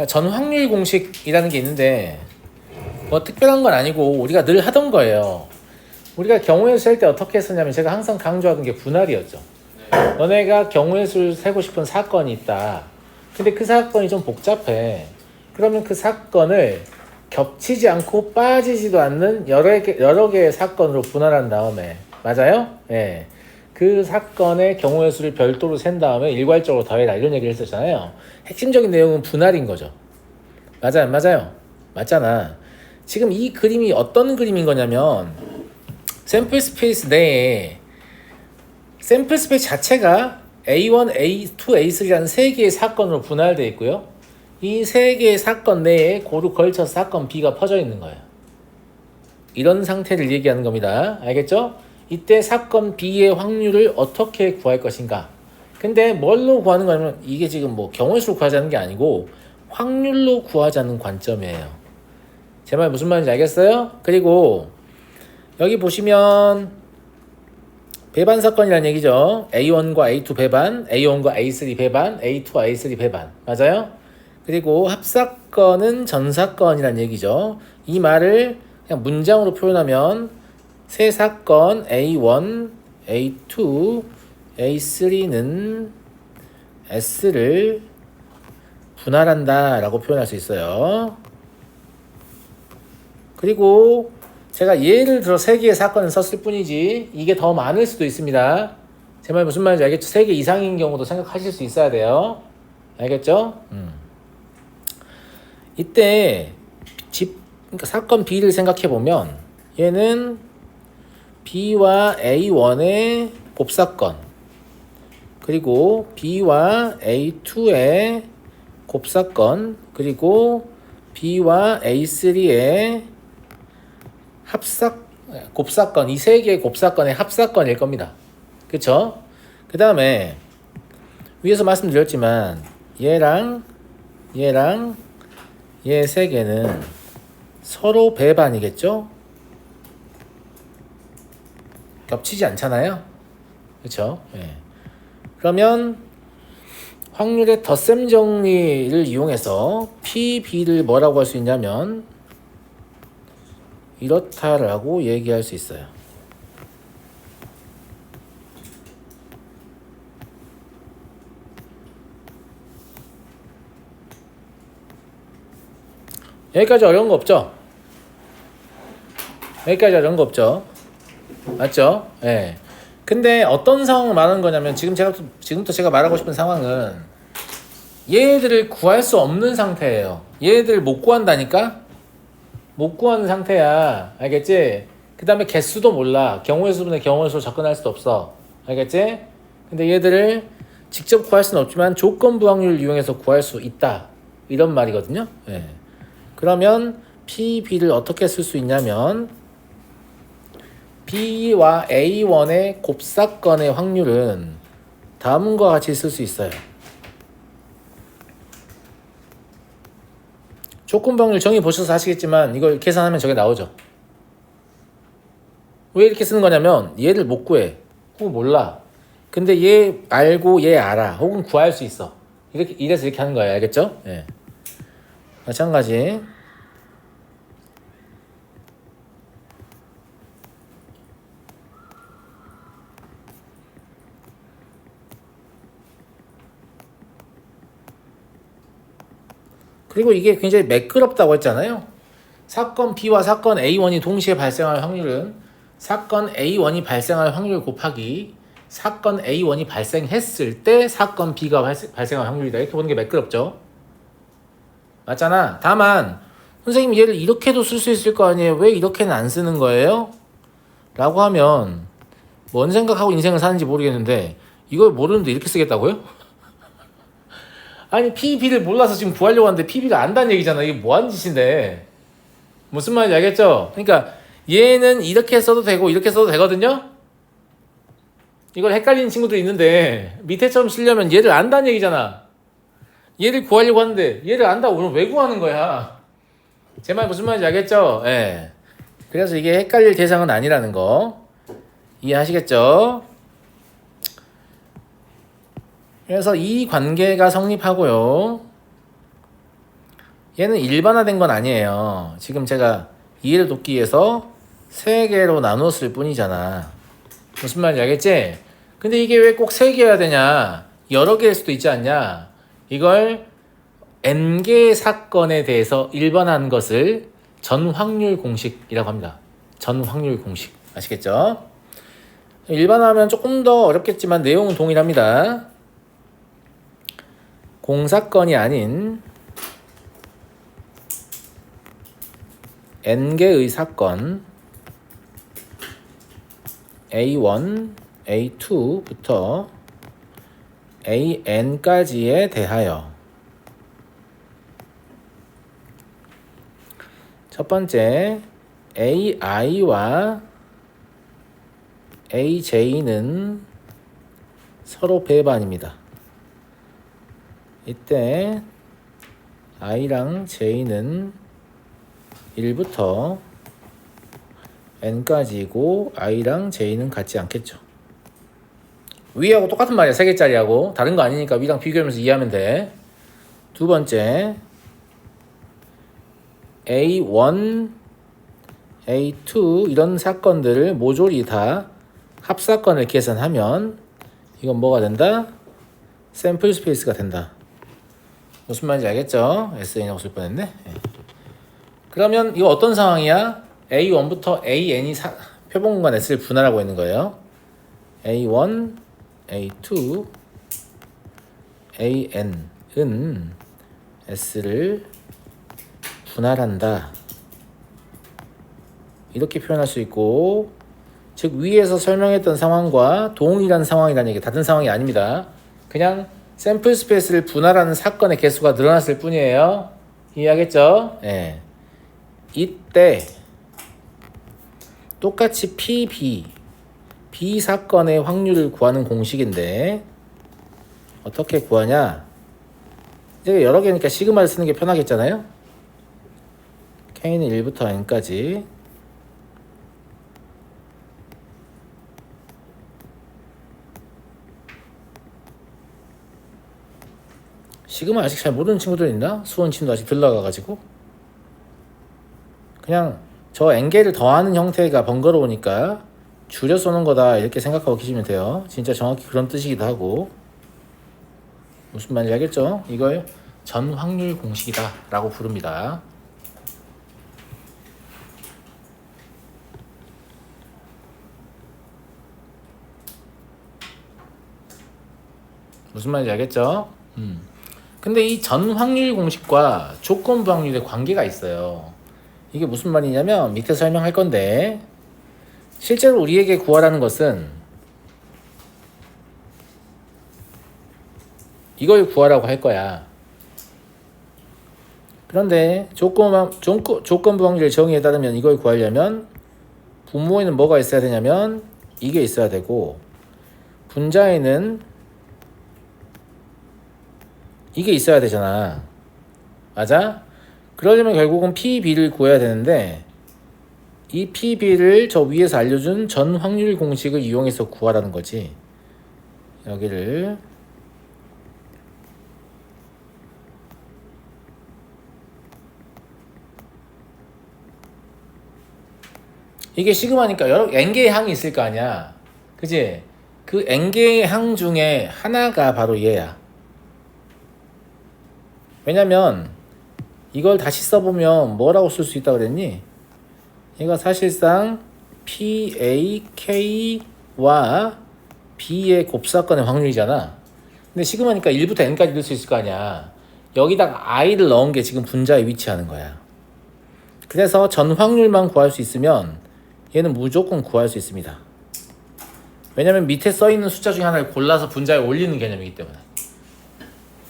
자, 전확률 공식이라는 게 있는데 뭐 특별한 건 아니고 우리가 늘 하던 거예요. 우리가 경우의 수 셀 때 어떻게 했었냐면 제가 항상 강조하던 게 분할이었죠. 너네가 경우의 수를 세고 싶은 사건이 있다. 근데 그 사건이 좀 복잡해. 그러면 그 사건을 겹치지 않고 빠지지도 않는 여러 개의 사건으로 분할한 다음에, 맞아요? 예. 그 사건의 경우의 수를 별도로 센 다음에 일괄적으로 더해라 이런 얘기를 했었잖아요. 핵심적인 내용은 분할인 거죠. 맞아요, 맞아요. 맞잖아. 지금 이 그림이 어떤 그림인 거냐면 샘플 스페이스 내에 샘플 스페이스 자체가 A1, A2, A3라는 세 개의 사건으로 분할되어 있고요. 이 세 개의 사건 내에 고루 걸쳐서 사건 B가 퍼져 있는 거예요. 이런 상태를 얘기하는 겁니다. 알겠죠? 이때 사건 B의 확률을 어떻게 구할 것인가? 근데 뭘로 구하는 거냐면 이게 지금 뭐 경우의 수로 구하자는 게 아니고 확률로 구하자는 관점이에요. 제 말 무슨 말인지 알겠어요? 그리고 여기 보시면 배반 사건이라는 얘기죠. A1과 A2 배반, A1과 A3 배반, A2와 A3 배반. 맞아요? 그리고 합사건은 전사건이라는 얘기죠. 이 말을 그냥 문장으로 표현하면 세 사건 A1, A2, A3는 S를 분할한다 라고 표현할 수 있어요. 그리고 제가 예를 들어 3개의 사건을 썼을 뿐이지 이게 더 많을 수도 있습니다. 제 말 무슨 말인지 알겠죠? 3개 이상인 경우도 생각하실 수 있어야 돼요. 알겠죠? 이때 그러니까 사건 B를 생각해 보면 얘는 B와 A1의 곱사건 그리고 B와 A2의 곱사건 그리고 B와 A3의 곱사건 이 세 개의 곱사건의 합사건일 겁니다. 그쵸? 그 다음에 위에서 말씀드렸지만 얘랑 얘 세 개는 서로 배반이겠죠? 겹치지 않잖아요. 그쵸? 예. 그러면 확률의 덧셈 정리를 이용해서 PB를 뭐라고 할 수 있냐면 이렇다라고 얘기할 수 있어요. 여기까지 어려운 거 없죠? 여기까지 어려운 거 없죠? 맞죠? 예. 근데 어떤 상황을 말하는 거냐면 지금부터 제가 말하고 싶은 상황은 얘들을 구할 수 없는 상태예요. 얘들 못 구한다니까? 못 구하는 상태야. 알겠지? 그 다음에 개수도 몰라. 경우의 수분의 경우의 수로 접근할 수도 없어. 알겠지? 근데 얘들을 직접 구할 수는 없지만 조건부 확률을 이용해서 구할 수 있다. 이런 말이거든요. 예. 그러면 PB를 어떻게 쓸 수 있냐면 B와 A1의 곱사건의 확률은 다음과 같이 쓸 수 있어요. 조건부 확률 정의 보셔서 아시겠지만 이걸 계산하면 저게 나오죠. 왜 이렇게 쓰는 거냐면 얘를 못 구해. 몰라. 근데 얘 알고 얘 알아. 혹은 구할 수 있어. 이래서 이렇게 하는 거예요. 알겠죠? 예. 마찬가지. 그리고 이게 굉장히 매끄럽다고 했잖아요. 사건 B와 사건 A1이 동시에 발생할 확률은 사건 A1이 발생할 확률 곱하기 사건 A1이 발생했을 때 사건 B가 발생할 확률이다. 이렇게 보는 게 매끄럽죠. 맞잖아. 다만 선생님 얘를 이렇게도 쓸 수 있을 거 아니에요. 왜 이렇게는 안 쓰는 거예요? 라고 하면 뭔 생각하고 인생을 사는지 모르겠는데 이걸 모르는데 이렇게 쓰겠다고요? 아니 PB를 몰라서 지금 구하려고 하는데 PB를 안다는 얘기잖아. 이게 뭐 하는 짓인데. 무슨 말인지 알겠죠? 그러니까 얘는 이렇게 써도 되고 이렇게 써도 되거든요. 이걸 헷갈리는 친구들이 있는데 밑에처럼 쓰려면 얘를 안다는 얘기잖아. 얘를 구하려고 하는데 얘를 안다고 그럼 왜 구하는 거야? 제 말 무슨 말인지 알겠죠? 예. 그래서 이게 헷갈릴 대상은 아니라는 거 이해하시겠죠? 그래서 이 관계가 성립하고요. 얘는 일반화된 건 아니에요. 지금 제가 이해를 돕기 위해서 3개로 나눴을 뿐이잖아. 무슨 말인지 알겠지? 근데 이게 왜 꼭 3개여야 되냐? 여러 개일 수도 있지 않냐? 이걸 n개의 사건에 대해서 일반화한 것을 전확률 공식이라고 합니다. 전확률 공식. 아시겠죠? 일반화하면 조금 더 어렵겠지만 내용은 동일합니다. 공사건이 아닌 n개의 사건 A1, A2부터 AN까지에 대하여 첫 번째 AI와 AJ는 서로 배반입니다. 이때 I랑 J는 1부터 N까지이고 I랑 J는 같지 않겠죠. 위하고 똑같은 말이야. 3개짜리하고 다른 거 아니니까 위랑 비교하면서 이해하면 돼. 두 번째 A1, A2 이런 사건들을 모조리 다 합사건을 계산하면 이건 뭐가 된다? 샘플 스페이스가 된다. 무슨 말인지 알겠죠? SN이라고 쓸 뻔했네. 네. 그러면 이거 어떤 상황이야? A1부터 AN이 표본 공간 S를 분할하고 있는 거예요. A1, A2, AN은 S를 분할한다. 이렇게 표현할 수 있고, 즉 위에서 설명했던 상황과 동일한 상황이라는 얘기, 같은 상황이 아닙니다. 그냥 샘플 스페이스를 분할하는 사건의 개수가 늘어났을 뿐이에요. 이해하겠죠? 네. 이때 똑같이 PB, B 사건의 확률을 구하는 공식인데 어떻게 구하냐? 이제 여러 개니까 시그마를 쓰는 게 편하겠잖아요. K는 1부터 N까지 시그마 아직 잘 모르는 친구들 있나? 수원침도 아직 덜 나가가지고 그냥 저 N개를 더하는 형태가 번거로우니까 줄여 쏘는 거다 이렇게 생각하고 계시면 돼요. 진짜 정확히 그런 뜻이기도 하고. 무슨 말인지 알겠죠? 이걸 전확률 공식이다 라고 부릅니다. 무슨 말인지 알겠죠? 근데 이 전확률 공식과 조건부 확률의 관계가 있어요. 이게 무슨 말이냐면 밑에 설명할 건데 실제로 우리에게 구하라는 것은 이걸 구하라고 할 거야. 그런데 조건부 확률의 정의에 따르면 이걸 구하려면 분모에는 뭐가 있어야 되냐면 이게 있어야 되고 분자에는 이게 있어야 되잖아. 맞아? 그러려면 결국은 PB를 구해야 되는데 이 PB를 저 위에서 알려준 전 확률 공식을 이용해서 구하라는 거지. 여기를 이게 시그마니까 여러 n개의 항이 있을 거 아니야. 그치? 그 n개의 항 중에 하나가 바로 얘야. 왜냐면 이걸 다시 써보면 뭐라고 쓸 수 있다고 그랬니? 얘가 사실상 PAK와 B의 곱사건의 확률이잖아. 근데 시그마니까 1부터 n까지 넣을 수 있을 거 아니야. 여기다가 i를 넣은 게 지금 분자에 위치하는 거야. 그래서 전 확률만 구할 수 있으면 얘는 무조건 구할 수 있습니다. 왜냐면 밑에 써있는 숫자 중에 하나를 골라서 분자에 올리는 개념이기 때문에.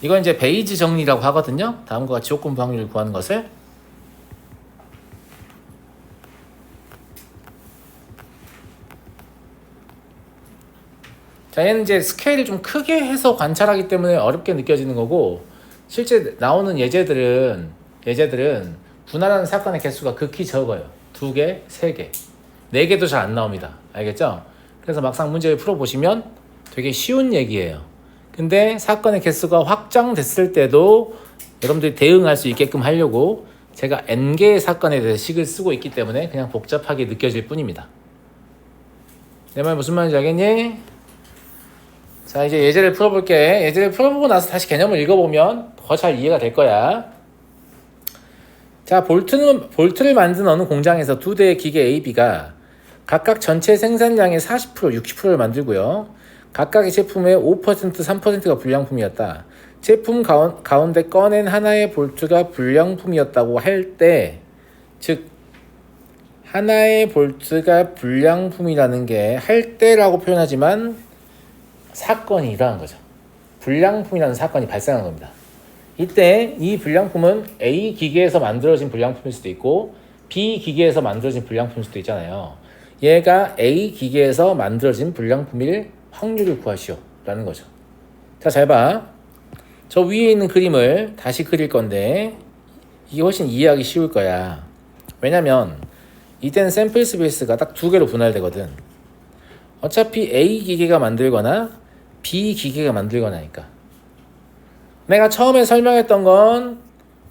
이건 이제 베이지 정리라고 하거든요. 다음과 같이 조건부 확률을 구하는 것을. 자, 얘는 이제 스케일을 좀 크게 해서 관찰하기 때문에 어렵게 느껴지는 거고, 실제 나오는 예제들은 분할하는 사건의 개수가 극히 적어요. 2개, 3개, 4개도 잘 안 나옵니다. 알겠죠? 그래서 막상 문제를 풀어보시면 되게 쉬운 얘기예요. 근데 사건의 개수가 확장됐을 때도 여러분들이 대응할 수 있게끔 하려고 제가 n개의 사건에 대해서 식을 쓰고 있기 때문에 그냥 복잡하게 느껴질 뿐입니다. 내 말 무슨 말인지 알겠니? 자, 이제 예제를 풀어볼게. 예제를 풀어보고 나서 다시 개념을 읽어보면 더 잘 이해가 될 거야. 자, 볼트를 만드는 어느 공장에서 두 대의 기계 A, B가 각각 전체 생산량의 40%, 60%를 만들고요. 각각의 제품의 5%, 3%가 불량품이었다. 제품 가운데 꺼낸 하나의 볼트가 불량품이었다고 할 때, 즉 하나의 볼트가 불량품이라는 게 할 때라고 표현하지만 사건이 일어난 거죠. 불량품이라는 사건이 발생한 겁니다. 이때 이 불량품은 A 기계에서 만들어진 불량품일 수도 있고 B 기계에서 만들어진 불량품일 수도 있잖아요. 얘가 A 기계에서 만들어진 불량품일 확률을 구하시오 라는 거죠. 자, 잘 봐. 저 위에 있는 그림을 다시 그릴 건데 이게 훨씬 이해하기 쉬울 거야. 왜냐면 이때는 샘플 스페이스가 딱 두 개로 분할되거든. 어차피 A 기계가 만들거나 B 기계가 만들거나니까. 내가 처음에 설명했던 건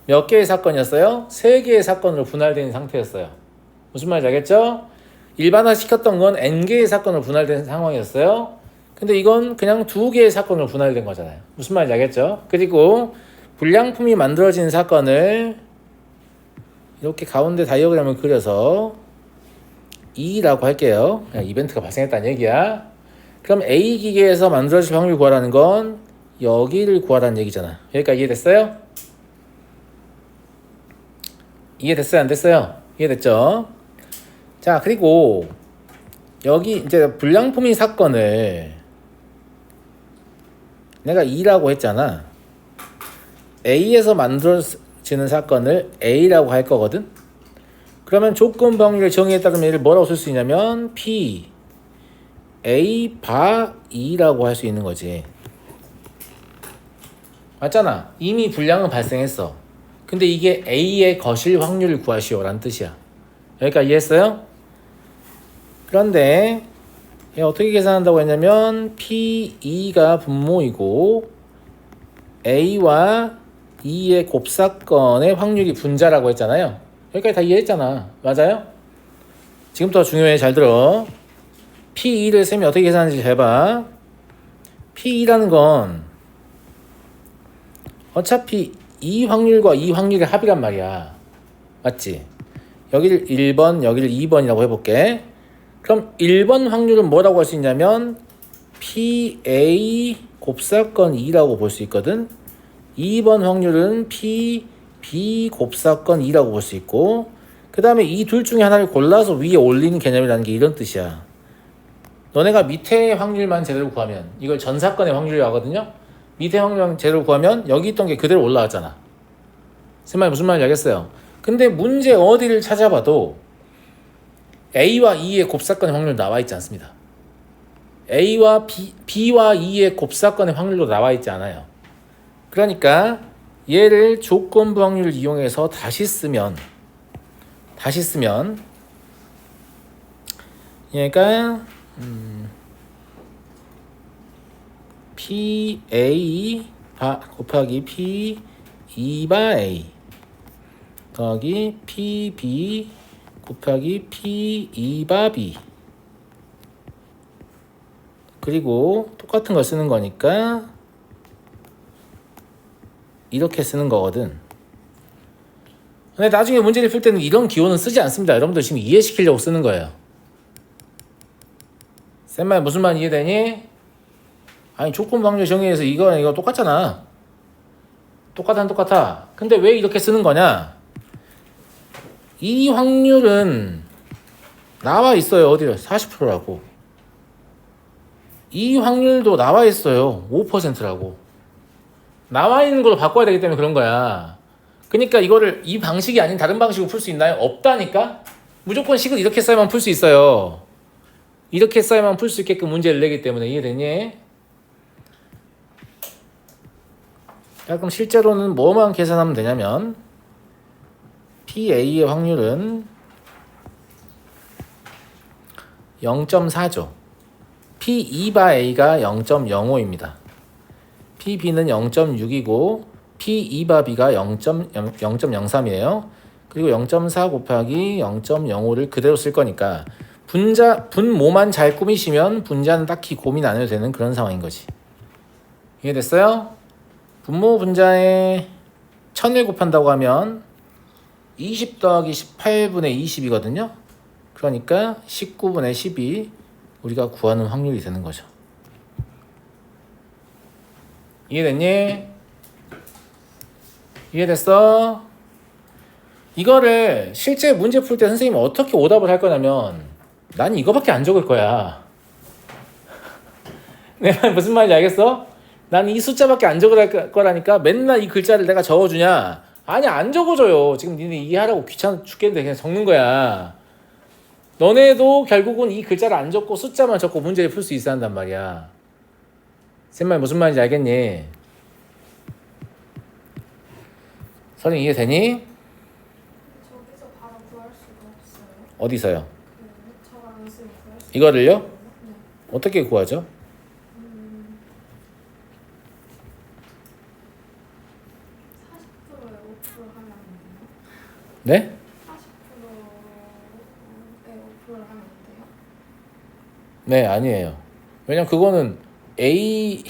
몇 개의 사건이었어요? 3개의 사건으로 분할된 상태였어요. 무슨 말인지 알겠죠? 일반화 시켰던 건 n개의 사건으로 분할된 상황이었어요. 근데 이건 그냥 2개의 사건으로 분할된 거잖아요. 무슨 말인지 알겠죠? 그리고 불량품이 만들어진 사건을 이렇게 가운데 다이어그램을 그려서 E라고 할게요. 그냥 이벤트가 발생했다는 얘기야. 그럼 A 기계에서 만들어질 확률 구하라는 건 여기를 구하라는 얘기잖아. 여기까지 이해됐어요? 이해됐어요? 안 됐어요? 이해됐죠? 자, 그리고 여기 이제 불량품인 사건을 내가 E라고 했잖아. A에서 만들어지는 사건을 A라고 할 거거든. 그러면 조건부 확률의 정의에 따르면 얘를 뭐라고 쓸 수 있냐면 P A 바 E라고 할 수 있는 거지. 맞잖아. 이미 불량은 발생했어. 근데 이게 A의 거실 확률을 구하시오 라는 뜻이야. 여기까지 이해했어요? 그런데 얘 어떻게 계산한다고 했냐면 P2가 분모이고 A와 E의 곱사건의 확률이 분자라고 했잖아요. 여기까지 다 이해했잖아. 맞아요? 지금부터 중요해. 잘 들어. P2를 셈이 어떻게 계산하는지 잘 봐. P2라는 건 어차피 이 확률과 이 확률의 합이란 말이야. 맞지? 여기를 1번, 여기를 2번이라고 해볼게. 그럼 1번 확률은 뭐라고 할 수 있냐면 PA 곱사건 2라고 볼 수 있거든. 2번 확률은 PB 곱사건 2라고 볼 수 있고, 그 다음에 이 둘 중에 하나를 골라서 위에 올리는 개념이라는 게 이런 뜻이야. 너네가 밑에 확률만 제대로 구하면, 이걸 전 사건의 확률이라고 하거든요. 밑에 확률만 제대로 구하면 여기 있던 게 그대로 올라왔잖아. 무슨 말인지 알겠어요? 근데 문제 어디를 찾아봐도 A와 E의 곱사건의 확률 나와 있지 않습니다. A와 B와 E의 곱사건의 확률도 나와 있지 않아요. 그러니까 얘를 조건부 확률을 이용해서 다시 쓰면 얘가 PA 곱하기 P2바 A 더하기 PB 곱하기 P2바 B 그리고 똑같은 걸 쓰는 거니까 이렇게 쓰는 거거든. 근데 나중에 문제를 풀 때는 이런 기호는 쓰지 않습니다. 여러분들 지금 이해시키려고 쓰는 거예요. 쌤말 무슨 말 이해되니? 아니 조건부 확률 정의해서 이거 똑같잖아. 똑같아. 근데 왜 이렇게 쓰는 거냐? 이 확률은 나와 있어요. 어디요? 40%라고. 이 확률도 나와 있어요. 5%라고. 나와 있는 걸로 바꿔야 되기 때문에 그런 거야. 그러니까 이거를 이 방식이 아닌 다른 방식으로 풀 수 있나요? 없다니까? 무조건 식을 이렇게 써야만 풀 수 있어요. 이렇게 써야만 풀 수 있게끔 문제를 내기 때문에. 이해되니? 자, 그럼 실제로는 뭐만 계산하면 되냐면 PA의 확률은 0.4죠. P2바 A가 0.05입니다. PB는 0.6이고 P2바비가 0.03이에요. 그리고 0.4 곱하기 0.05를 그대로 쓸 거니까 분모만 잘 꾸미시면 분자는 딱히 고민 안 해도 되는 그런 상황인 거지. 이해됐어요? 분모 분자에 1000을 곱한다고 하면 20 더하기 18분의 20이거든요. 그러니까 19분의 12 우리가 구하는 확률이 되는 거죠. 이해됐니? 이해됐어? 이거를 실제 문제 풀 때 선생님이 어떻게 오답을 할 거냐면 난 이거밖에 안 적을 거야. 내 말 무슨 말인지 알겠어? 난 이 숫자밖에 안 적을 거라니까 맨날 이 글자를 내가 적어주냐? 아니 안 적어줘요. 지금 니네 이해하라고 귀찮아 죽겠는데 그냥 적는 거야. 너네도 결국은 이 글자를 안 적고 숫자만 적고 문제를 풀 수 있어야 한단 말이야. 쌤 말 무슨 말인지 알겠니? 선생님 이해되니? 저기서 바로 구할 수가 없어요. 어디서요? 저랑 선생님 구할 수 이거를요? 네. 어떻게 구하죠? 40%에 5% 하면 안 돼요? 네? 40%에 5%를 하면 안 돼요? 네, 아니에요. 왜냐면 그거는 A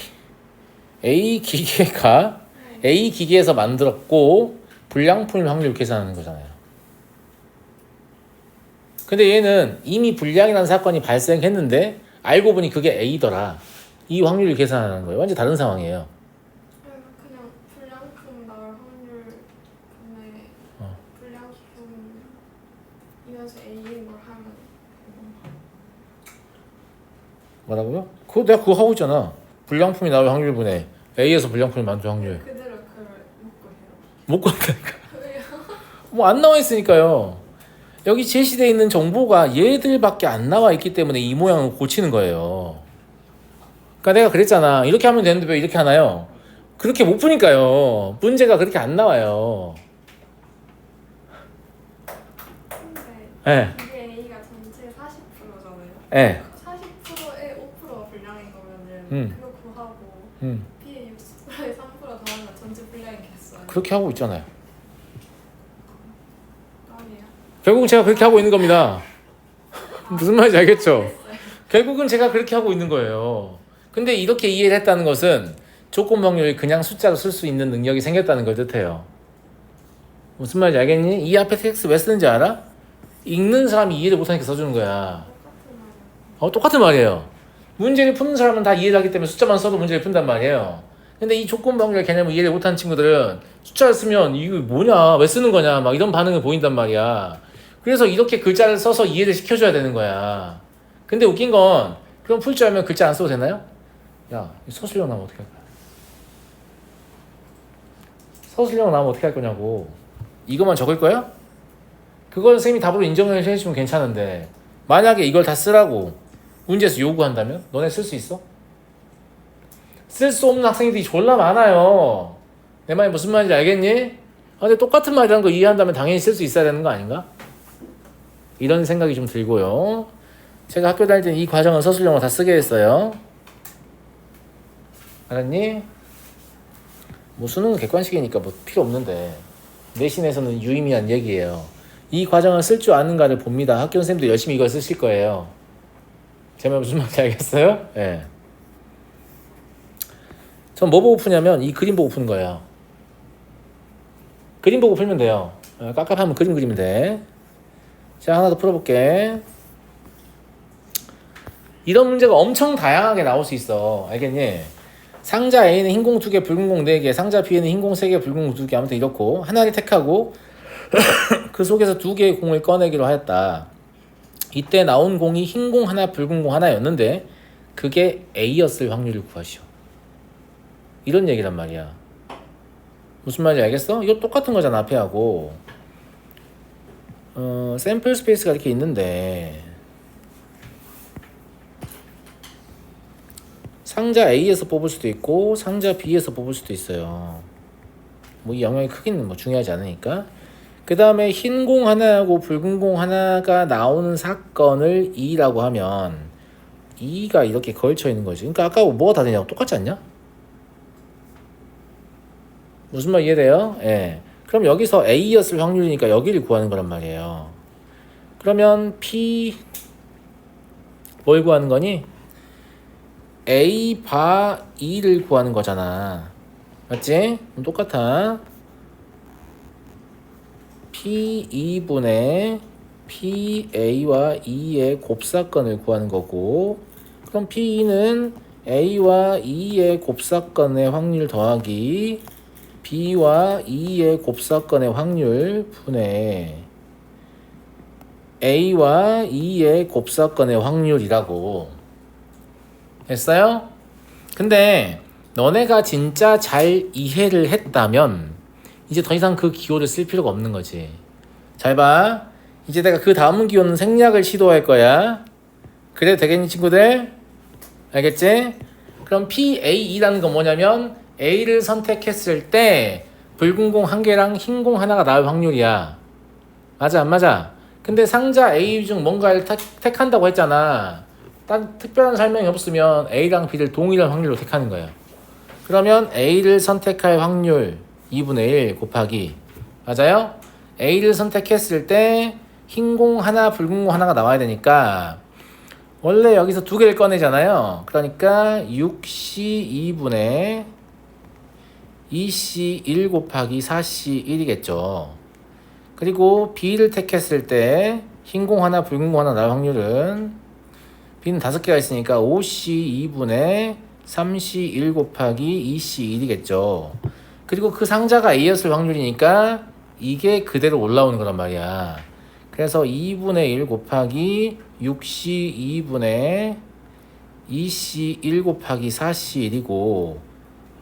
기계가 A 기계에서 만들었고 불량품일 확률 계산하는 거잖아요. 근데 얘는 이미 불량이라는 사건이 발생했는데 알고 보니 그게 A더라. 이 확률을 계산하는 거예요. 완전 다른 상황이에요. 그냥 불량품 나올 확률분의 불량품이면서 A인 걸 하면 뭐라고요? 그거 내가 그거 하고 있잖아. 불량품이 나올 확률분의 A에서 불량품이 만들 확률. 그대로 그걸 묶고 해요. 못 구한다니까. 왜요? 뭐 안 나와 있으니까요. 여기 제시되어 있는 정보가 얘들밖에 안 나와 있기 때문에 이 모양을 고치는 거예요. 그러니까 내가 그랬잖아. 이렇게 하면 되는데 왜 이렇게 하나요? 그렇게 못 푸니까요. 문제가 그렇게 안 나와요. 근데 예. 이게 A가 전체 40%잖아요. 예. 40%에 5%가 불량인 거면은 그거 구하고 B에 60%에 3% 더하면 전체 불량이겠어요. 그렇게 하고 있잖아요. 아니에요. 결국은 제가 그렇게 하고 있는 겁니다. 무슨 말인지 알겠죠? 결국은 제가 그렇게 하고 있는 거예요. 근데 이렇게 이해를 했다는 것은 조건 확률이 그냥 숫자로 쓸 수 있는 능력이 생겼다는 걸 뜻해요. 무슨 말인지 알겠니? 이 앞에 텍스트 왜 쓰는지 알아? 읽는 사람이 이해를 못하니까 써주는 거야. 똑같은 말이에요. 문제를 푸는 사람은 다 이해를 하기 때문에 숫자만 써도 문제를 푼단 말이에요. 근데 이 조건 방열 개념을 이해를 못하는 친구들은 숫자를 쓰면 이거 뭐냐, 왜 쓰는 거냐, 막 이런 반응을 보인단 말이야. 그래서 이렇게 글자를 써서 이해를 시켜줘야 되는 거야. 근데 웃긴 건 그럼 풀 줄 알면 글자 안 써도 되나요? 야, 서술형 나오면 어떻게 할 거야? 서술형 나오면 어떻게 할 거냐고. 이것만 적을 거야? 그걸 선생님이 답으로 인정을 해주면 괜찮은데 만약에 이걸 다 쓰라고 문제에서 요구한다면 너네 쓸 수 있어? 쓸 수 없는 학생들이 졸라 많아요. 내 말이 무슨 말인지 알겠니? 근데 똑같은 말이라는 거 이해한다면 당연히 쓸 수 있어야 되는 거 아닌가? 이런 생각이 좀 들고요. 제가 학교 다닐 때는 이 과정은 서술형으로 다 쓰게 했어요. 알았니? 뭐 수능은 객관식이니까 뭐 필요 없는데 내신에서는 유의미한 얘기예요. 이 과정을 쓸 줄 아는가를 봅니다. 학교 선생님도 열심히 이걸 쓰실 거예요. 제 말 무슨 말인지 알겠어요? 예. 네. 전 뭐 보고 푸냐면 이 그림 보고 푸는 거예요. 그림 보고 풀면 돼요. 깝깝하면 그림 그리면 돼. 자, 하나 더 풀어볼게. 이런 문제가 엄청 다양하게 나올 수 있어. 알겠니? 상자 A는 흰 공 2개, 붉은 공 4개, 상자 B에는 흰 공 3개, 붉은 공 2개, 아무튼 이렇고 하나를 택하고 그 속에서 2개의 공을 꺼내기로 하였다. 이때 나온 공이 흰 공 하나, 붉은 공 하나였는데 그게 A였을 확률을 구하시오. 이런 얘기란 말이야. 무슨 말인지 알겠어? 이거 똑같은 거잖아, 앞에 하고. 샘플 스페이스가 이렇게 있는데 상자 A에서 뽑을 수도 있고 상자 B에서 뽑을 수도 있어요. 뭐 이 영향이 크기는 뭐 중요하지 않으니까. 그 다음에 흰 공 하나하고 붉은 공 하나가 나오는 사건을 2라고 하면 2가 이렇게 걸쳐 있는 거지. 그러니까 아까 뭐가 다 되냐고 똑같지 않냐? 무슨 말 이해돼요? 예. 그럼 여기서 A였을 확률이니까 여기를 구하는 거란 말이에요. 그러면 P 뭘 구하는 거니? A 바 2를 구하는 거잖아. 맞지? 그럼 똑같아. P2분의 PA와 2의 곱사건을 구하는 거고, 그럼 P2는 A와 2의 곱사건의 확률 더하기 B와 2의 곱사건의 확률 분의 A와 2의 곱사건의 확률이라고. 됐어요? 근데 너네가 진짜 잘 이해를 했다면 이제 더 이상 그 기호를 쓸 필요가 없는 거지. 잘 봐. 이제 내가 그 다음 기호는 생략을 시도할 거야. 그래도 되겠니 친구들? 알겠지? 그럼 PAE라는 건 뭐냐면 A를 선택했을 때 붉은 공 한 개랑 흰 공 하나가 나올 확률이야. 맞아 안 맞아? 근데 상자 A 중 뭔가를 택한다고 했잖아. 딴 특별한 설명이 없으면 A랑 B를 동일한 확률로 택하는 거야. 그러면 A를 선택할 확률 2분의 1 곱하기, 맞아요? A를 선택했을 때 흰 공 하나 붉은 공 하나가 나와야 되니까 원래 여기서 두 개를 꺼내잖아요. 그러니까 6C 2분의 2C 1 곱하기 4C 1이겠죠. 그리고 B를 택했을 때 흰 공 하나 붉은 공 하나 나올 확률은 B는 5개가 있으니까 5C 2분의 3C 1 곱하기 2C 1이겠죠. 그리고 그 상자가 A였을 확률이니까 이게 그대로 올라오는 거란 말이야. 그래서 2분의 1 곱하기 6C 2분의 2C 1 곱하기 4C 1이고,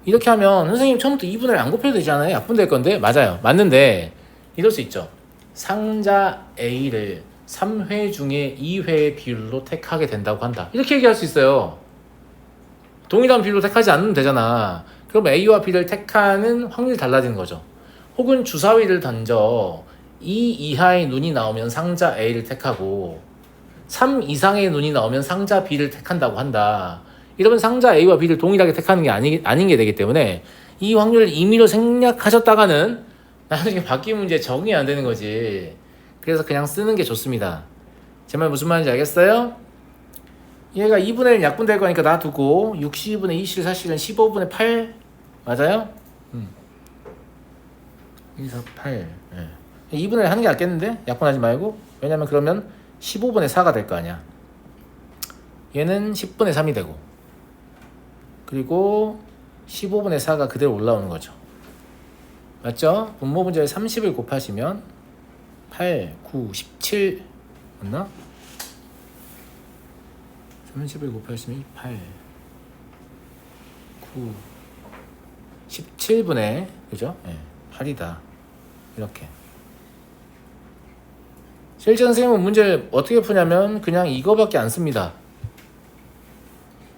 이렇게 하면 선생님 처음부터 2분의 1 안 곱해도 되잖아요. 약분될 건데. 맞아요. 맞는데 이럴 수 있죠. 상자 A를 3회 중에 2회의 비율로 택하게 된다고 한다. 이렇게 얘기할 수 있어요. 동일한 비율로 택하지 않으면 되잖아. 그럼 A와 B를 택하는 확률이 달라지는 거죠. 혹은 주사위를 던져 2 이하의 눈이 나오면 상자 A를 택하고 3 이상의 눈이 나오면 상자 B를 택한다고 한다. 이러면 상자 A와 B를 동일하게 택하는 게 아닌 게 되기 때문에 이 확률을 임의로 생략하셨다가는 나중에 바뀐 문제에 적응이 안 되는 거지. 그래서 그냥 쓰는 게 좋습니다. 제 말 무슨 말인지 알겠어요? 얘가 2분의 1 약분될 거니까 놔두고 62분의 27, 사실은 15분의 8 맞아요? 2, 4, 8 예. 2분의 1 하는 게 낫겠는데? 약분하지 말고. 왜냐면 그러면 15분의 4가 될 거 아니야. 얘는 10분의 3이 되고, 그리고 15분의 4가 그대로 올라오는 거죠. 맞죠? 분모 분자에 30을 곱하시면 8, 9, 17 맞나? 30을 곱하시면 8, 9, 17분의 그죠? 네, 8이다. 이렇게. 실제 선생님은 문제를 어떻게 푸냐면 그냥 이거밖에 안 씁니다.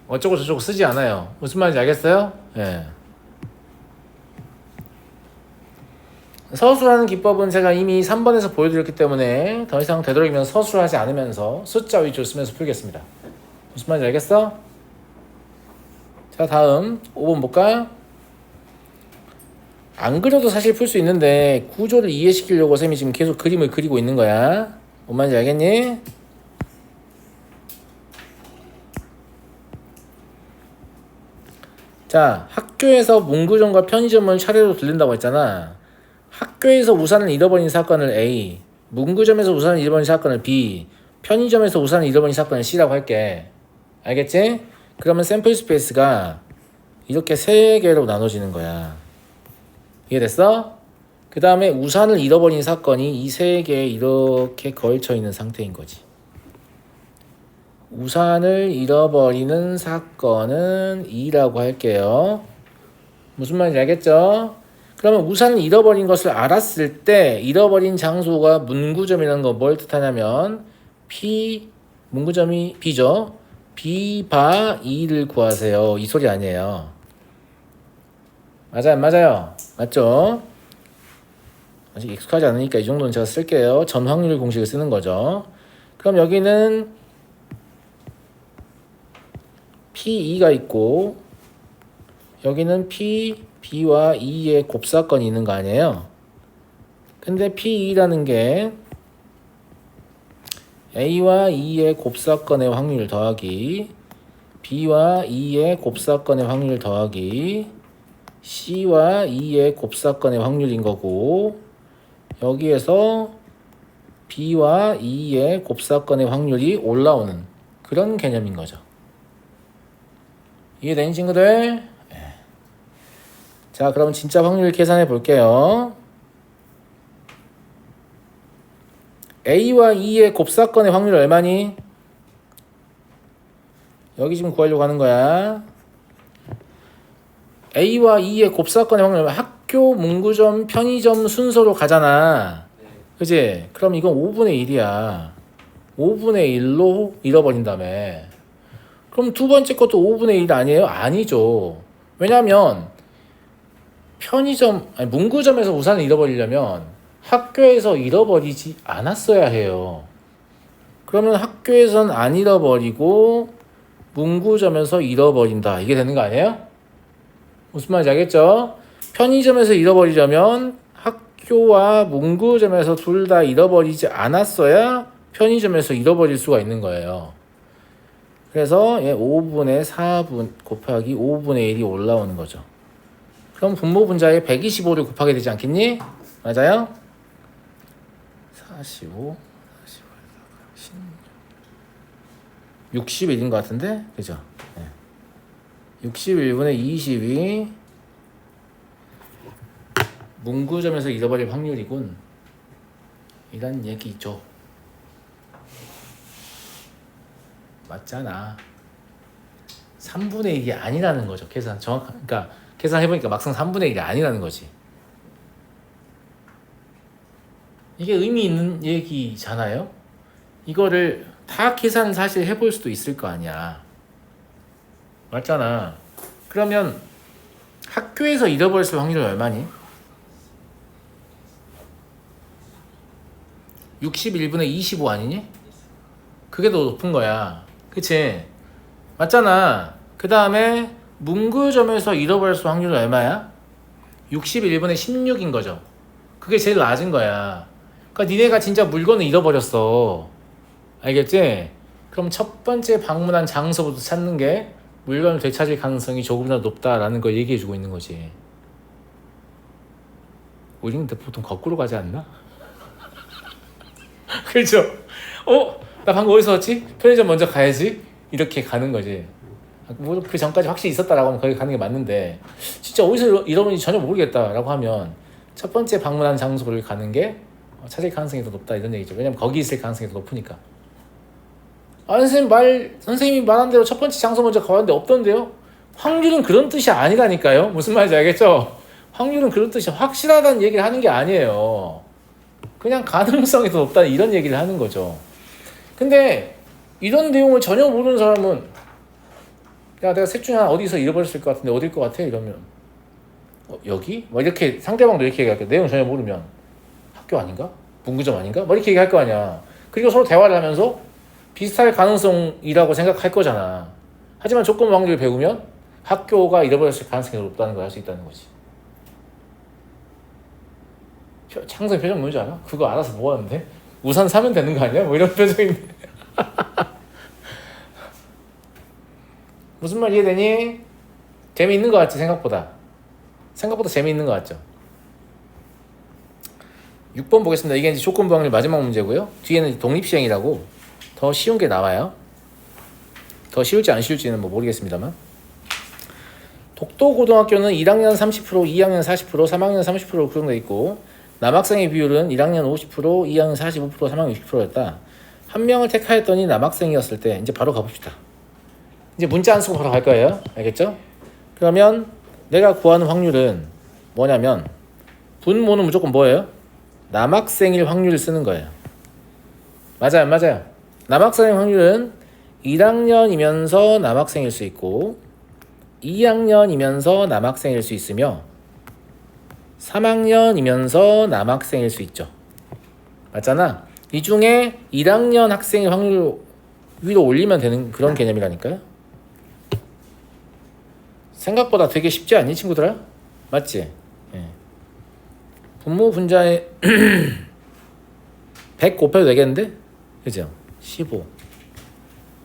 어쩌고 저쩌고 쓰지 않아요. 무슨 말인지 알겠어요? 예. 서술하는 기법은 제가 이미 3번에서 보여드렸기 때문에 더 이상 되도록이면 서술하지 않으면서 숫자 위주로 쓰면서 풀겠습니다. 무슨 말인지 알겠어? 자, 다음 5번 볼까? 안 그려도 사실 풀 수 있는데 구조를 이해시키려고 쌤이 지금 계속 그림을 그리고 있는 거야. 뭔 말인지 알겠니? 자, 학교에서 문구점과 편의점을 차례로 들린다고 했잖아. 학교에서 우산을 잃어버린 사건을 A, 문구점에서 우산을 잃어버린 사건을 B, 편의점에서 우산을 잃어버린 사건을 C라고 할게. 알겠지? 그러면 샘플 스페이스가 이렇게 3개로 나눠지는 거야. 이해됐어? 그 다음에 우산을 잃어버린 사건이 이 3개에 이렇게 걸쳐 있는 상태인 거지. 우산을 잃어버리는 사건은 2라고 할게요. 무슨 말인지 알겠죠? 그러면 우산을 잃어버린 것을 알았을 때 잃어버린 장소가 문구점이라는 거 뭘 뜻하냐면 P, 문구점이 B죠. B 바 2를 구하세요. 이 소리 아니에요. 맞아요? 맞아요? 맞죠? 아직 익숙하지 않으니까 이 정도는 제가 쓸게요. 전 확률 공식을 쓰는 거죠. 그럼 여기는 P2가 있고 여기는 P B와 E의 곱사건이 있는 거 아니에요? 근데 P2라는 게 A와 E의 곱사건의 확률 더하기 B와 E의 곱사건의 확률 더하기 C와 E의 곱사건의 확률인 거고, 여기에서 B와 E의 곱사건의 확률이 올라오는 그런 개념인 거죠. 이해되는 친구들? 자, 그럼 진짜 확률 계산해 볼게요. A와 E의 곱사건의 확률 얼마니? 여기 지금 구하려고 하는 거야. A와 E의 곱사건의 확률, 학교, 문구점, 편의점 순서로 가잖아. 그치? 그럼 이건 5분의 1이야. 5분의 1로 잃어버린다며. 그럼 두 번째 것도 5분의 1 아니에요? 아니죠. 왜냐면 문구점에서 우산을 잃어버리려면 학교에서 잃어버리지 않았어야 해요. 그러면 학교에선 안 잃어버리고 문구점에서 잃어버린다. 이게 되는 거 아니에요? 무슨 말인지 알겠죠? 편의점에서 잃어버리려면 학교와 문구점에서 둘 다 잃어버리지 않았어야 편의점에서 잃어버릴 수가 있는 거예요. 그래서 5분의 4분 곱하기 5분의 1이 올라오는 거죠. 그럼 분모 분자에 125를 곱하게 되지 않겠니? 맞아요? 45, 61인 것 같은데? 그죠? 61분의 22 문구점에서 잃어버릴 확률이군. 이란 얘기죠. 맞잖아. 3분의 1이 아니라는 거죠. 그러니까 계산해보니까 막상 3분의 1이 아니라는 거지. 이게 의미 있는 얘기잖아요. 이거를 다 계산 사실 해볼 수도 있을 거 아니야. 맞잖아. 그러면 학교에서 잃어버렸을 확률은 얼마니? 61분의 25 아니니? 그게 더 높은 거야. 그치? 맞잖아. 그 다음에 문구점에서 잃어버렸을 확률은 얼마야? 61분의 16인 거죠. 그게 제일 낮은 거야. 그러니까 니네가 진짜 물건을 잃어버렸어. 알겠지? 그럼 첫 번째 방문한 장소부터 찾는 게 물건을 되찾을 가능성이 조금이라도 높다라는 걸 얘기해주고 있는 거지. 우리는 근데 보통 거꾸로 가지 않나? 그렇죠? 나 방금 어디서 왔지? 편의점 먼저 가야지. 이렇게 가는 거지. 뭐 그 전까지 확실히 있었다라고 하면 거기 가는 게 맞는데, 진짜 어디서 잃어버린지 전혀 모르겠다라고 하면 첫 번째 방문한 장소를 가는 게 찾을 가능성이 더 높다, 이런 얘기죠. 왜냐면 거기 있을 가능성이 더 높으니까. 선생님이 말한 대로 첫 번째 장소 먼저 가봤는데 없던데요? 확률은 그런 뜻이 아니라니까요. 무슨 말인지 알겠죠? 확률은 그런 뜻이 확실하다는 얘기를 하는 게 아니에요. 그냥 가능성이 더 높다, 이런 얘기를 하는 거죠. 근데 이런 내용을 전혀 모르는 사람은, 야, 내가 셋 중에 하나 어디서 잃어버렸을 것 같은데 어딜 것 같아? 이러면 여기? 뭐 이렇게 상대방도 이렇게 얘기할게. 내용 전혀 모르면 학교 아닌가? 문구점 아닌가? 뭐 이렇게 얘기할 거 아니야. 그리고 서로 대화를 하면서 비슷할 가능성이라고 생각할 거잖아. 하지만 조건 확률을 배우면 학교가 잃어버렸을 가능성이 높다는 걸 알 수 있다는 거지. 창성이 표정 뭔지 알아? 그거 알아서 뭐 하는데? 우산 사면 되는 거 아니야? 뭐 이런 표정인데. 무슨 말 이해되니? 재미있는 거 같지? 생각보다 재미있는 거 같죠? 6번 보겠습니다. 이게 이제 조건부 확률 마지막 문제고요. 뒤에는 독립시행이라고 더 쉬운 게 나와요. 더 쉬울지 안 쉬울지는 뭐 모르겠습니다만. 독도고등학교는 1학년 30%, 2학년 40%, 3학년 30% 그런 거 있고, 남학생의 비율은 1학년 50%, 2학년 45%, 3학년 60%였다. 한 명을 택하였더니 남학생이었을 때, 이제 바로 가봅시다. 이제 문자 안 쓰고 바로 갈 거예요. 알겠죠? 그러면 내가 구하는 확률은 뭐냐면, 분모는 무조건 뭐예요? 남학생일 확률을 쓰는 거예요. 맞아요, 맞아요. 남학생의 확률은 1학년이면서 남학생일 수 있고, 2학년이면서 남학생일 수 있으며, 3학년이면서 남학생일 수 있죠. 맞잖아. 이 중에 1학년 학생의 확률 위로 올리면 되는 그런 개념이라니까요. 생각보다 되게 쉽지 않니, 친구들아? 맞지? 예. 분모 분자에 100 곱해도 되겠는데? 그죠? 15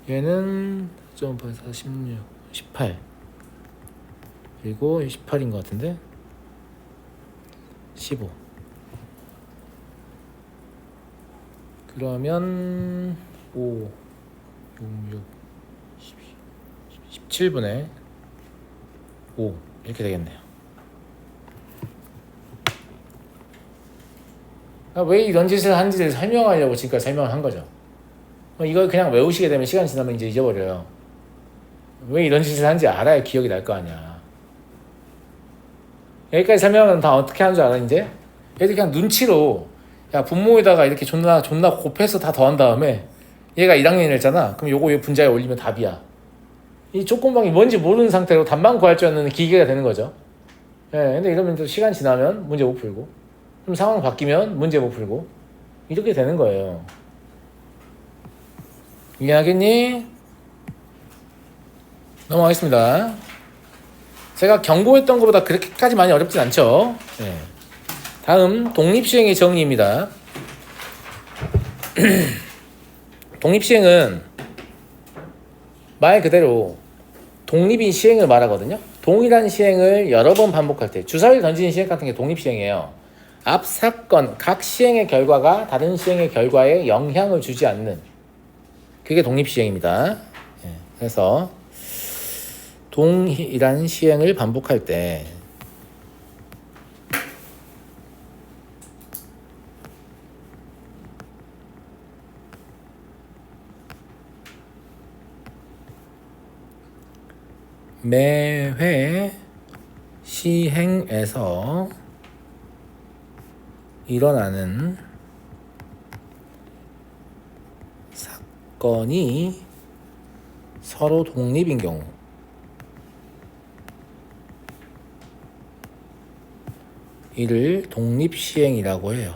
얘는 0.84 16 18 그리고 18인 것 같은데 15 그러면 5 6 6 17분의 5 이렇게 되겠네요. 왜 이런 짓을 하는지를 설명하려고 지금까지 설명을 한 거죠. 이걸 그냥 외우시게 되면 시간 지나면 이제 잊어버려요. 왜 이런 짓을 하는지 알아야 기억이 날 거 아니야. 여기까지 설명은 다 어떻게 하는 줄 알아 이제? 얘들 그냥 눈치로 야 분모에다가 이렇게 존나 곱해서 다 더한 다음에 얘가 1학년이랬잖아. 그럼 요거 분자에 올리면 답이야. 이 조건방이 뭔지 모르는 상태로 답만 구할 줄 아는 기계가 되는 거죠. 예, 근데 이러면 또 시간 지나면 문제 못 풀고 그럼 상황 바뀌면 문제 못 풀고 이렇게 되는 거예요. 이해하겠니? 넘어가겠습니다. 제가 경고했던 것보다 그렇게까지 많이 어렵진 않죠. 네. 다음 독립시행의 정의입니다. 독립시행은 말 그대로 독립인 시행을 말하거든요. 동일한 시행을 여러 번 반복할 때 주사위를 던지는 시행 같은 게 독립시행이에요. 앞 사건 각 시행의 결과가 다른 시행의 결과에 영향을 주지 않는 그게 독립시행입니다. 예, 그래서 동일한 시행을 반복할 때 매회 시행에서 일어나는 사건이 서로 독립인 경우 이를 독립시행이라고 해요.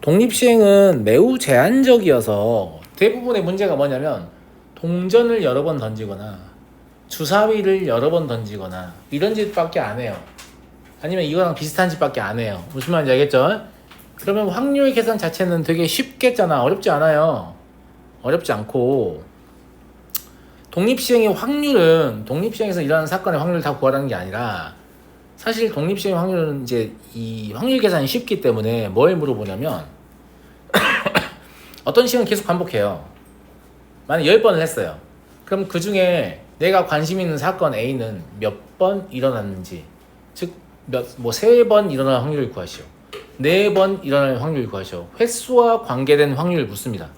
독립시행은 매우 제한적이어서 대부분의 문제가 뭐냐면 동전을 여러 번 던지거나 주사위를 여러 번 던지거나 이런 짓밖에 안 해요. 아니면 이거랑 비슷한 짓밖에 안 해요. 무슨 말인지 알겠죠? 그러면 확률 계산 자체는 되게 쉽겠잖아. 어렵지 않아요. 어렵지 않고 독립시행의 확률은 독립시행에서 일어나는 사건의 확률을 다 구하라는 게 아니라 사실 독립시행의 확률은 이제 이 확률 계산이 쉽기 때문에 뭘 물어보냐면 어떤 시행은 계속 반복해요. 만약 10번을 했어요. 그럼 그 중에 내가 관심 있는 사건 A는 몇 번 일어났는지 즉 뭐 3번 일어날 확률을 구하시오. 4번 일어날 확률을 구하시오. 횟수와 관계된 확률을 묻습니다.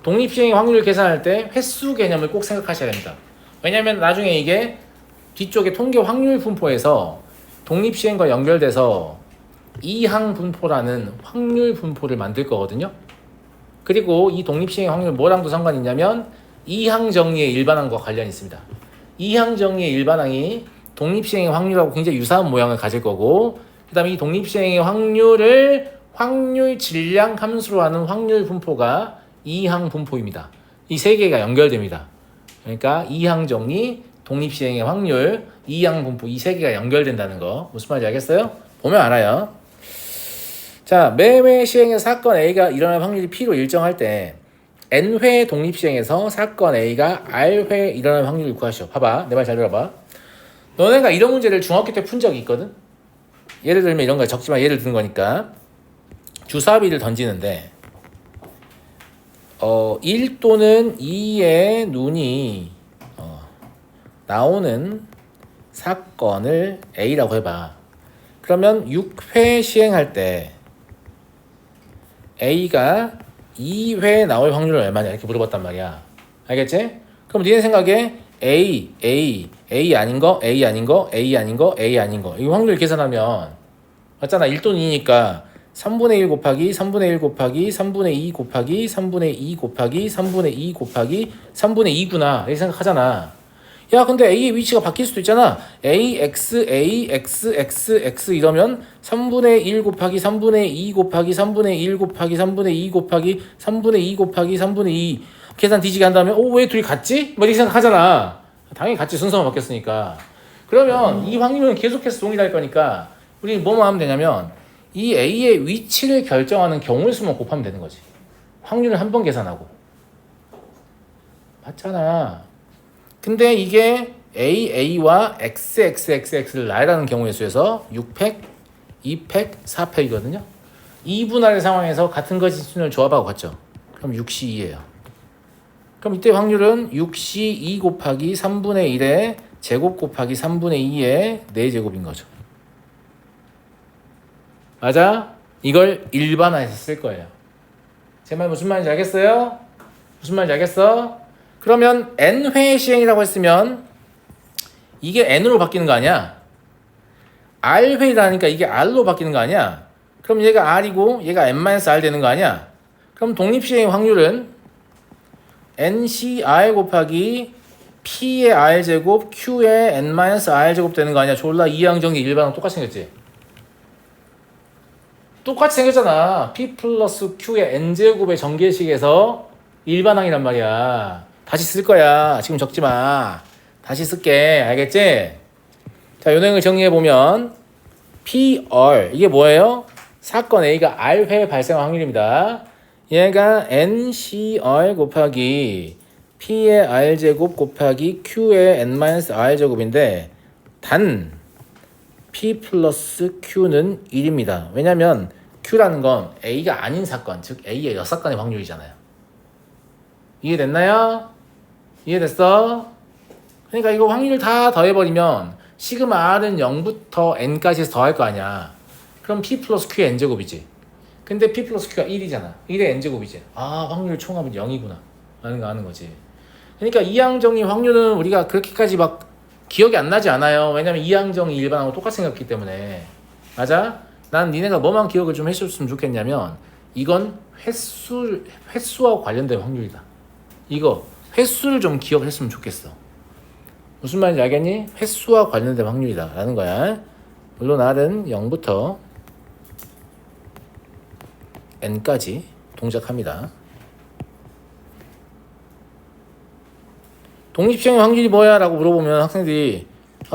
독립시행의 확률을 계산할 때 횟수 개념을 꼭 생각하셔야 됩니다. 왜냐하면 나중에 이게 뒤쪽에 통계 확률 분포에서 독립시행과 연결돼서 이항 분포라는 확률 분포를 만들 거거든요. 그리고 이 독립시행의 확률 뭐랑도 상관이 있냐면 이항 정리의 일반항과 관련이 있습니다. 이항 정리의 일반항이 독립시행의 확률하고 굉장히 유사한 모양을 가질 거고 그 다음에 이 독립시행의 확률을 확률 질량 함수로 하는 확률 분포가 이항 분포입니다. 이 세 개가 연결됩니다. 그러니까 이항 정리, 독립시행의 확률, 이항 분포 이 세 개가 연결된다는 거 무슨 말인지 알겠어요? 보면 알아요. 자, 매회 시행의 사건 A가 일어날 확률이 P로 일정할 때 N회 독립시행에서 사건 A가 R회 일어날 확률을 구하시오. 봐봐. 내 말 잘 들어봐. 너네가 이런 문제를 중학교 때 푼 적이 있거든? 예를 들면 이런 거 적지만 예를 드는 거니까 주사위를 던지는데 1 또는 2의 눈이 나오는 사건을 A라고 해봐. 그러면 6회 시행할 때 A가 2회 나올 확률은 얼마냐 이렇게 물어봤단 말이야. 알겠지? 그럼 니네 생각에 A 아닌 거, A 아닌 거, A 아닌 거, A 아닌 거 이 확률 계산하면 맞잖아. 1 또는 2니까 3분의 1 곱하기 3분의 1 곱하기 3분의 2 곱하기 3분의 2 곱하기 3분의 2 곱하기 3분의 2구나 이렇게 생각하잖아. 야 근데 A의 위치가 바뀔 수도 있잖아. AX, AX, XX 이러면 3분의 1 곱하기 3분의 2 곱하기 3분의 1 곱하기 3분의 2 곱하기 3분의 2 곱하기 3분의 2 계산 뒤지게 한 다음에 왜 둘이 같지? 뭐 이렇게 생각하잖아. 당연히 같이 순서가 바뀌었으니까. 그러면 이 확률은 계속해서 동일할 거니까 우리 뭐만 하면 되냐면 이 A의 위치를 결정하는 경우의 수만 곱하면 되는 거지. 확률을 한 번 계산하고. 맞잖아. 근데 이게 A와 XXXX를 나열하는 경우의 수에서 6팩, 2팩, 4팩이거든요. 2분할의 상황에서 같은 것이 수를 조합하고 같죠. 그럼 6시 2예요. 그럼 이때 확률은 6시 2 곱하기 3분의 1의 제곱 곱하기 3분의 2의 4제곱인 거죠. 맞아? 이걸 일반화해서 쓸 거예요. 제 말 무슨 말인지 알겠어요? 무슨 말인지 알겠어? 그러면 n회 시행이라고 했으면 이게 n으로 바뀌는 거 아니야? r회라니까 이게 r로 바뀌는 거 아니야? 그럼 얘가 r이고 얘가 n-r 되는 거 아니야? 그럼 독립시행의 확률은 ncr 곱하기 p의 r제곱 q의 n-r제곱 되는 거 아니야? 졸라 이항정리 일반하고 똑같이 생겼지? 똑같이 생겼잖아. p 플러스 q의 n제곱의 전개식에서 일반항이란 말이야. 다시 쓸 거야. 지금 적지 마. 다시 쓸게. 알겠지? 자, 요 내용을 정리해보면 PR 이게 뭐예요? 사건 A가 R회 발생 확률입니다. 얘가 NCR 곱하기 P의 R제곱 곱하기 Q의 N-R제곱인데 단 P 플러스 Q는 1입니다. 왜냐면 Q라는 건 A가 아닌 사건, 즉 A의 여사건의 확률이잖아요. 이해됐나요? 이해됐어? 그러니까 이거 확률 다 더해버리면 시그마 R은 0부터 N까지 해서 더할 거 아니야. 그럼 P 플러스 Q의 N제곱이지. 근데 P 플러스 Q가 1이잖아. 1의 N제곱이지. 확률 총합은 0이구나. 라는 거 아는 거지. 그러니까 이항정리 확률은 우리가 그렇게까지 막 기억이 안 나지 않아요. 왜냐면 이항정리 일반하고 똑같이 생겼기 때문에. 맞아? 난 니네가 뭐만 기억을 좀 해줬으면 좋겠냐면 이건 횟수와 관련된 확률이다. 이거 횟수를 좀 기억했으면 좋겠어. 무슨 말인지 알겠니? 횟수와 관련된 확률이다 라는 거야. 물론 R은 0부터 N까지 동작합니다. 독립시행의 확률이 뭐야? 라고 물어보면 학생들이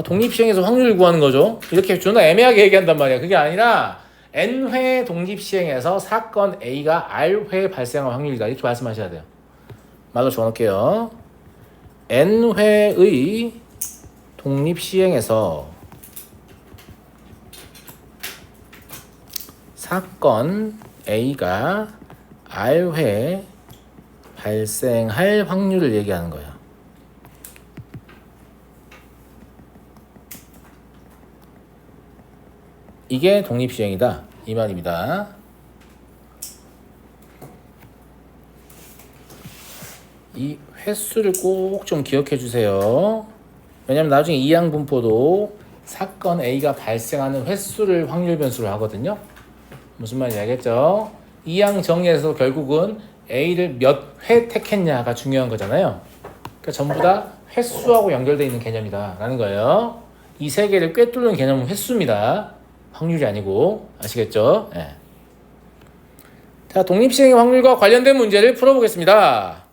독립시행에서 확률을 구하는 거죠. 이렇게 존나 애매하게 얘기한단 말이야. 그게 아니라 N회 독립시행에서 사건 A가 R회 발생할 확률이다. 이렇게 말씀하셔야 돼요. 말로 적어놓을게요. N회의 독립시행에서 사건 A가 R회 발생할 확률을 얘기하는 거야. 이게 독립시행이다. 이 말입니다. 이 횟수를 꼭 좀 기억해 주세요. 왜냐면 나중에 이항분포도 사건 A가 발생하는 횟수를 확률 변수로 하거든요. 무슨 말인지 알겠죠? 이항 정리에서 결국은 A를 몇 회 택했냐가 중요한 거잖아요. 그러니까 전부 다 횟수하고 연결되어 있는 개념이다 라는 거예요. 이 세 개를 꿰뚫는 개념은 횟수입니다. 확률이 아니고. 아시겠죠? 네. 자, 독립시행의 확률과 관련된 문제를 풀어보겠습니다.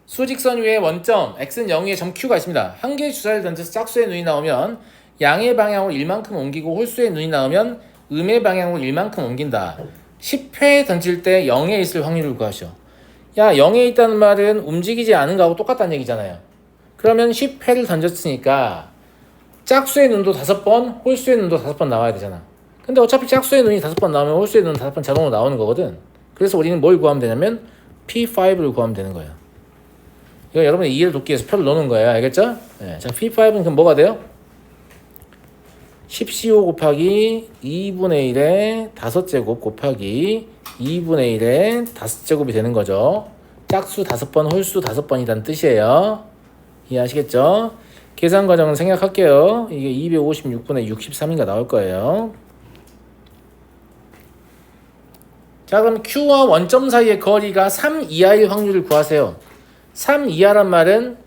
수직선 위에 원점 x는 0위에 점 q가 있습니다. 한 개의 주사를 던져서 짝수의 눈이 나오면 양의 방향으로 1만큼 옮기고 홀수의 눈이 나오면 음의 방향으로 1만큼 옮긴다. 10회 던질 때 0에 있을 확률을 구하시오. 야, 0에 있다는 말은 움직이지 않은 거하고 똑같다는 얘기잖아요. 그러면 10회를 던졌으니까 짝수의 눈도 5번, 홀수의 눈도 5번 나와야 되잖아. 근데 어차피 짝수의 눈이 5번 나오면 홀수의 눈은 5번 자동으로 나오는 거거든. 그래서 우리는 뭘 구하면 되냐면 P5를 구하면 되는 거예요. 이거 여러분이 이해를 돕기 위해서 표를 넣는 거예요. 알겠죠? 네. 자, P5는 그럼 뭐가 돼요? 10CO 곱하기 2분의 1의 5제곱 곱하기 2분의 1의 5제곱이 되는 거죠. 짝수 5번, 홀수 5번이라는 뜻이에요. 이해하시겠죠? 계산 과정은 생략할게요. 이게 256분의 63인가 나올 거예요. 자, 그럼 Q와 원점 사이의 거리가 3 이하일 확률을 구하세요. 3 이하란 말은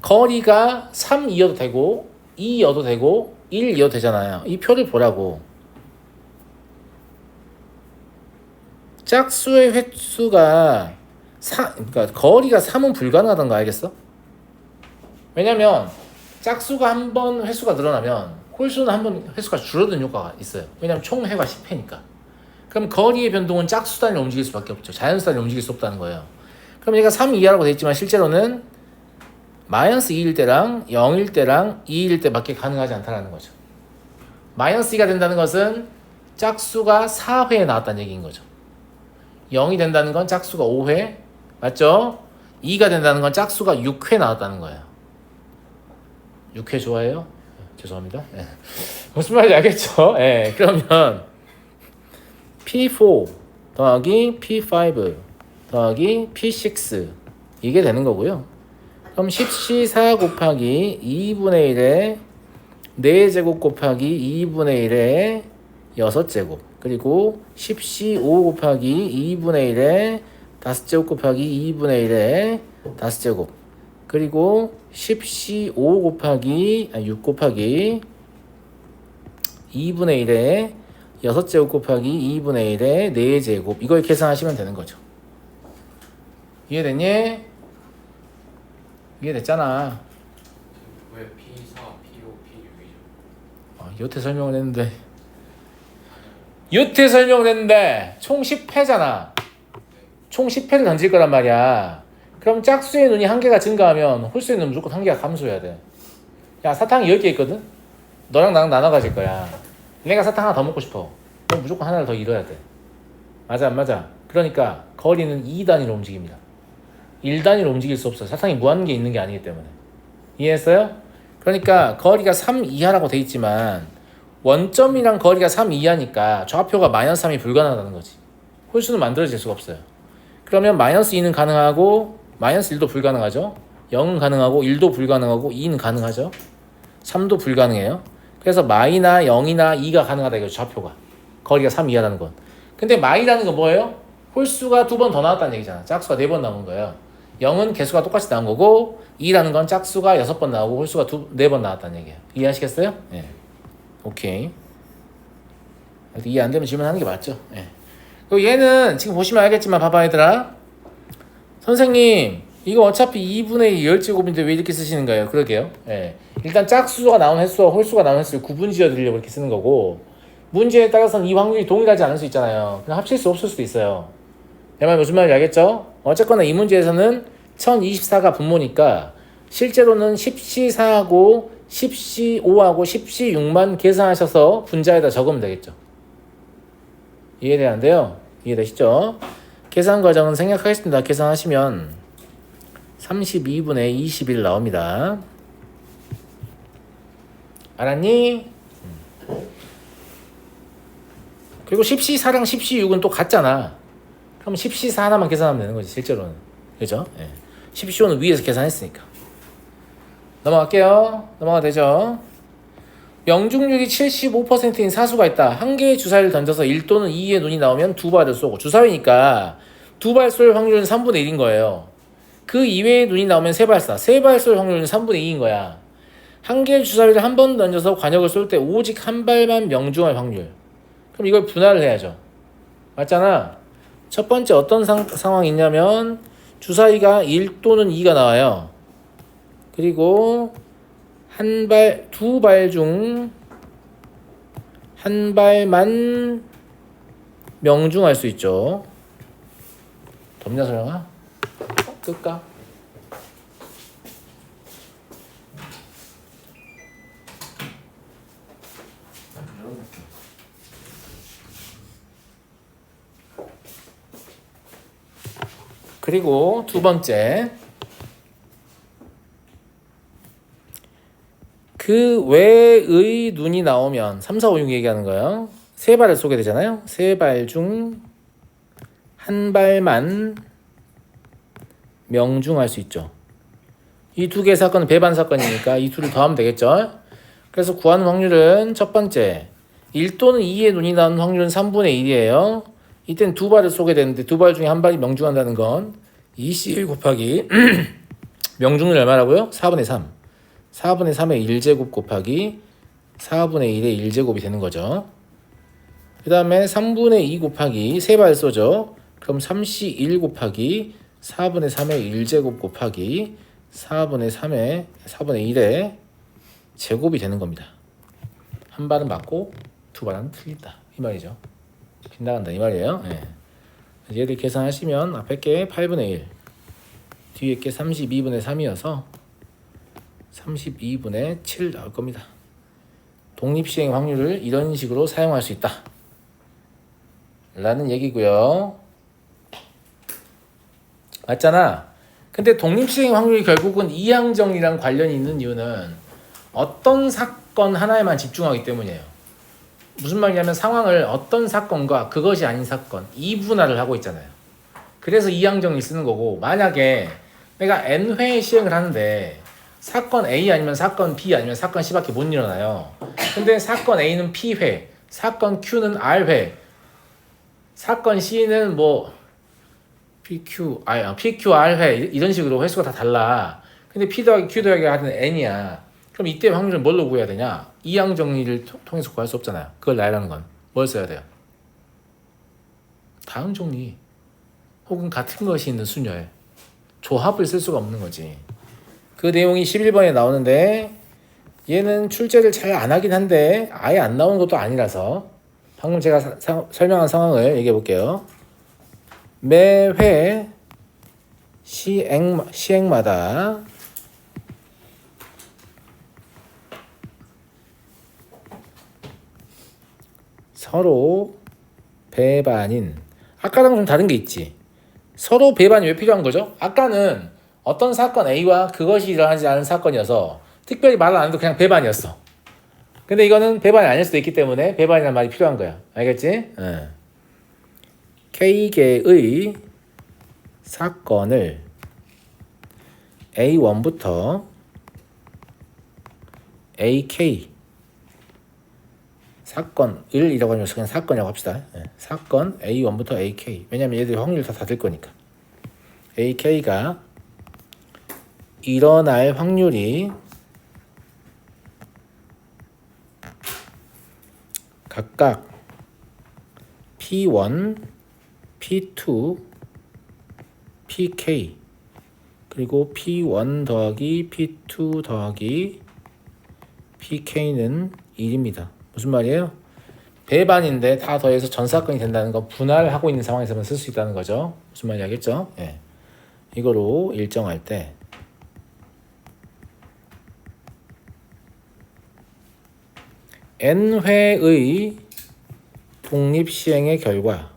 거리가 3 이어도 되고 2 이어도 되고 1 이어도 되잖아요. 이 표를 보라고. 짝수의 횟수가 그러니까 거리가 3은 불가능하다는 거 알겠어? 왜냐면 짝수가 한 번 횟수가 늘어나면 홀수는 한 번 횟수가 줄어드는 효과가 있어요. 왜냐면 총 해가 10회니까. 그럼 거리의 변동은 짝수 단위로 움직일 수밖에 없죠. 자연수 단위로 움직일 수 없다는 거예요. 그럼 얘가 3 이하라고 돼 있지만 실제로는 마이너스 2일 때랑 0일 때랑 2일 때밖에 가능하지 않다는 거죠. 마이너스 2가 된다는 것은 짝수가 4회 나왔다는 얘기인 거죠. 0이 된다는 건 짝수가 5회 맞죠? 2가 된다는 건 짝수가 6회 나왔다는 거예요. 6회 좋아해요? 죄송합니다. 네. 무슨 말인지 알겠죠? 네. 그러면 P4 더하기 P5 더하기 P6 이게 되는 거고요. 그럼 10C4 곱하기 2분의 1에 4제곱 곱하기 2분의 1에 6제곱 그리고 10C5 곱하기 2분의 1에 5제곱 곱하기 2분의 1에 5제곱 그리고 10C5 곱하기 6 곱하기 2분의 1에 6제곱 곱하기 2분의 1에 4제곱 이걸 계산하시면 되는 거죠. 이해됐니? 이해됐잖아. 왜 P4, P5, P6이죠? 여태 설명을 했는데 여태 설명을 했는데 총 10회잖아. 총 10회를 던질 거란 말이야. 그럼 짝수의 눈이 한 개가 증가하면 홀수의 눈은 무조건 한 개가 감소해야 돼. 야 사탕이 10개 있거든? 너랑 나랑 나눠 가질 거야. 내가 사탕 하나 더 먹고 싶어. 그럼 무조건 하나를 더 잃어야 돼. 맞아 안 맞아? 그러니까 거리는 2단위로 움직입니다. 1단위로 움직일 수 없어요. 사탕이 무한계 있는 게 아니기 때문에. 이해했어요? 그러니까 거리가 3 이하라고 돼 있지만 원점이랑 거리가 3 이하니까 좌표가 마이너스 3이 불가능하다는 거지. 홀수는 만들어질 수가 없어요. 그러면 마이너스 2는 가능하고 마이너스 1도 불가능하죠. 0은 가능하고 1도 불가능하고 2는 가능하죠. 3도 불가능해요. 그래서 마이나 0이나 2가 가능하다 이거죠. 좌표가. 거리가 3 이하라는 건. 근데 마이라는 건 뭐예요? 홀수가 2번 더 나왔다는 얘기잖아. 짝수가 4번 나온 거예요. 0은 개수가 똑같이 나온 거고 2라는 건 짝수가 6번 나오고 홀수가 4번 나왔다는 얘기예요. 이해하시겠어요? 예. 오케이. 이해 안 되면 질문하는 게 맞죠? 예. 그리고 얘는 지금 보시면 알겠지만 봐봐 얘들아. 선생님 이거 어차피 2분의 2 10제곱인데 왜 이렇게 쓰시는 거예요? 그러게요. 예. 일단 짝수가 나온 횟수와 홀수가 나온 횟수를 구분 지어 드리려고 이렇게 쓰는 거고 문제에 따라서는 이 확률이 동일하지 않을 수 있잖아요. 그냥 합칠 수 없을 수도 있어요. 내 말 무슨 말인지 알겠죠? 어쨌거나 이 문제에서는 1024가 분모니까 실제로는 10C4하고 10C5하고 10C6만 계산하셔서 분자에다 적으면 되겠죠. 이해되는데요? 이해되시죠? 계산 과정은 생략하겠습니다. 계산하시면 32분의 21 나옵니다. 알았니? 그리고 10C4랑 10C6은 또 같잖아. 그럼 10C4 하나만 계산하면 되는 거지 실제로는. 그죠? 예. 10C5는 위에서 계산했으니까. 넘어갈게요. 넘어가 되죠? 명중률이 75%인 사수가 있다. 한 개의 주사위를 던져서 1 또는 2의 눈이 나오면 두 발을 쏘고 주사위니까 두 발 쏠 확률은 3분의 1인 거예요. 그 이외의 눈이 나오면 세 발 쏴. 세 발 쏠 확률은 3분의 2인 거야. 한 개의 주사위를 한 번 던져서 관역을 쏠 때 오직 한 발만 명중할 확률. 그럼 이걸 분할을 해야죠. 맞잖아. 첫 번째 어떤 상황이 있냐면 주사위가 1 또는 2가 나와요. 그리고 두 발 중 한 발만 명중할 수 있죠. 덥냐 소영아? 끌까? 그리고 두 번째 그 외의 눈이 나오면 3, 4, 5, 6 얘기하는 거예요. 세 발을 쏘게 되잖아요. 세 발 중 한 발만 명중할 수 있죠. 이 두 개의 사건은 배반 사건이니까 이 둘을 더하면 되겠죠. 그래서 구하는 확률은 첫 번째 1 또는 2의 눈이 나오는 확률은 3분의 1이에요. 이때는 두 발을 쏘게 되는데 두 발 중에 한 발이 명중한다는 건 2C1 곱하기 명중률 얼마라고요? 4분의 3. 4분의 3의 1제곱 곱하기 4분의 1의 1제곱이 되는 거죠. 그 다음에 3분의 2 곱하기 3발 쏘죠. 그럼 3C1 곱하기 4분의 3의 1제곱 곱하기 4분의 1의 제곱이 되는 겁니다. 한 발은 맞고 두 발은 틀린다 이 말이죠. 빗나간다 이 말이에요. 예. 얘들 계산하시면 앞에 게 8분의 1 뒤에 게 32분의 3이어서 32분의 7 나올 겁니다. 독립시행 확률을 이런 식으로 사용할 수 있다 라는 얘기고요. 맞잖아. 근데 독립시행 확률이 결국은 이항정리랑 관련이 있는 이유는 어떤 사건 하나에만 집중하기 때문이에요. 무슨 말이냐면 상황을 어떤 사건과 그것이 아닌 사건 이분할을 하고 있잖아요. 그래서 이항정리 쓰는 거고, 만약에 내가 n회 시행을 하는데 사건 A 아니면 사건 B 아니면 사건 C밖에 못 일어나요. 근데 사건 A는 P회, 사건 Q는 R회, 사건 C는 뭐 PQR회 이런 식으로 횟수가 다 달라. 근데 P 더하기 Q 더하기 하는 N이야. 그럼 이때 확률을 뭘로 구해야 되냐? 이항 정리를 통해서 구할 수 없잖아요. 그걸 나열하는 건 뭘 써야 돼요? 다음 정리 혹은 같은 것이 있는 수녀에 조합을 쓸 수가 없는 거지. 그 내용이 11번에 나오는데 얘는 출제를 잘 안 하긴 한데 아예 안 나오는 것도 아니라서 방금 제가 설명한 상황을 얘기해 볼게요. 매회 시행마다 서로 배반인, 아까랑 좀 다른 게 있지. 서로 배반이 왜 필요한 거죠? 아까는 어떤 사건 A와 그것이 일어나지 않은 사건이어서 특별히 말을 안 해도 그냥 배반이었어. 근데 이거는 배반이 아닐 수도 있기 때문에 배반이라는 말이 필요한 거야. 알겠지? K개의 사건을 A1부터 AK 사건을이라고 하면 그냥 사건이라고 합시다. 사건 A1부터 AK. 왜냐면 얘들이 확률 다 다를 거니까. AK가 일어날 확률이 각각 P1, P2, PK 그리고 P1 더하기 P2 더하기 PK는 1입니다. 무슨 말이에요? 배반인데 다 더해서 전사건이 된다는 건 분할하고 있는 상황에서만 쓸 수 있다는 거죠. 무슨 말인지 알겠죠? 예. 이거로 일정할 때 n회의 독립시행의 결과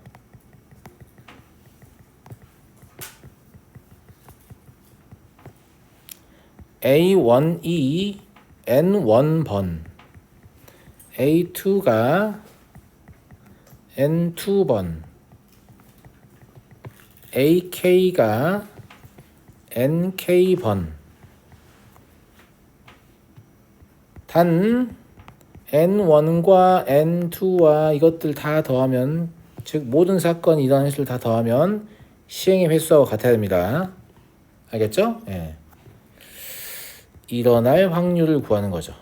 A1이 n1번 A2가 n2번 AK가 nk번 단 N1과 N2와 이것들 다 더하면, 즉 모든 사건이 일어난 횟수를 다 더하면 시행의 횟수하고 같아야 됩니다. 알겠죠? 예. 일어날 확률을 구하는 거죠.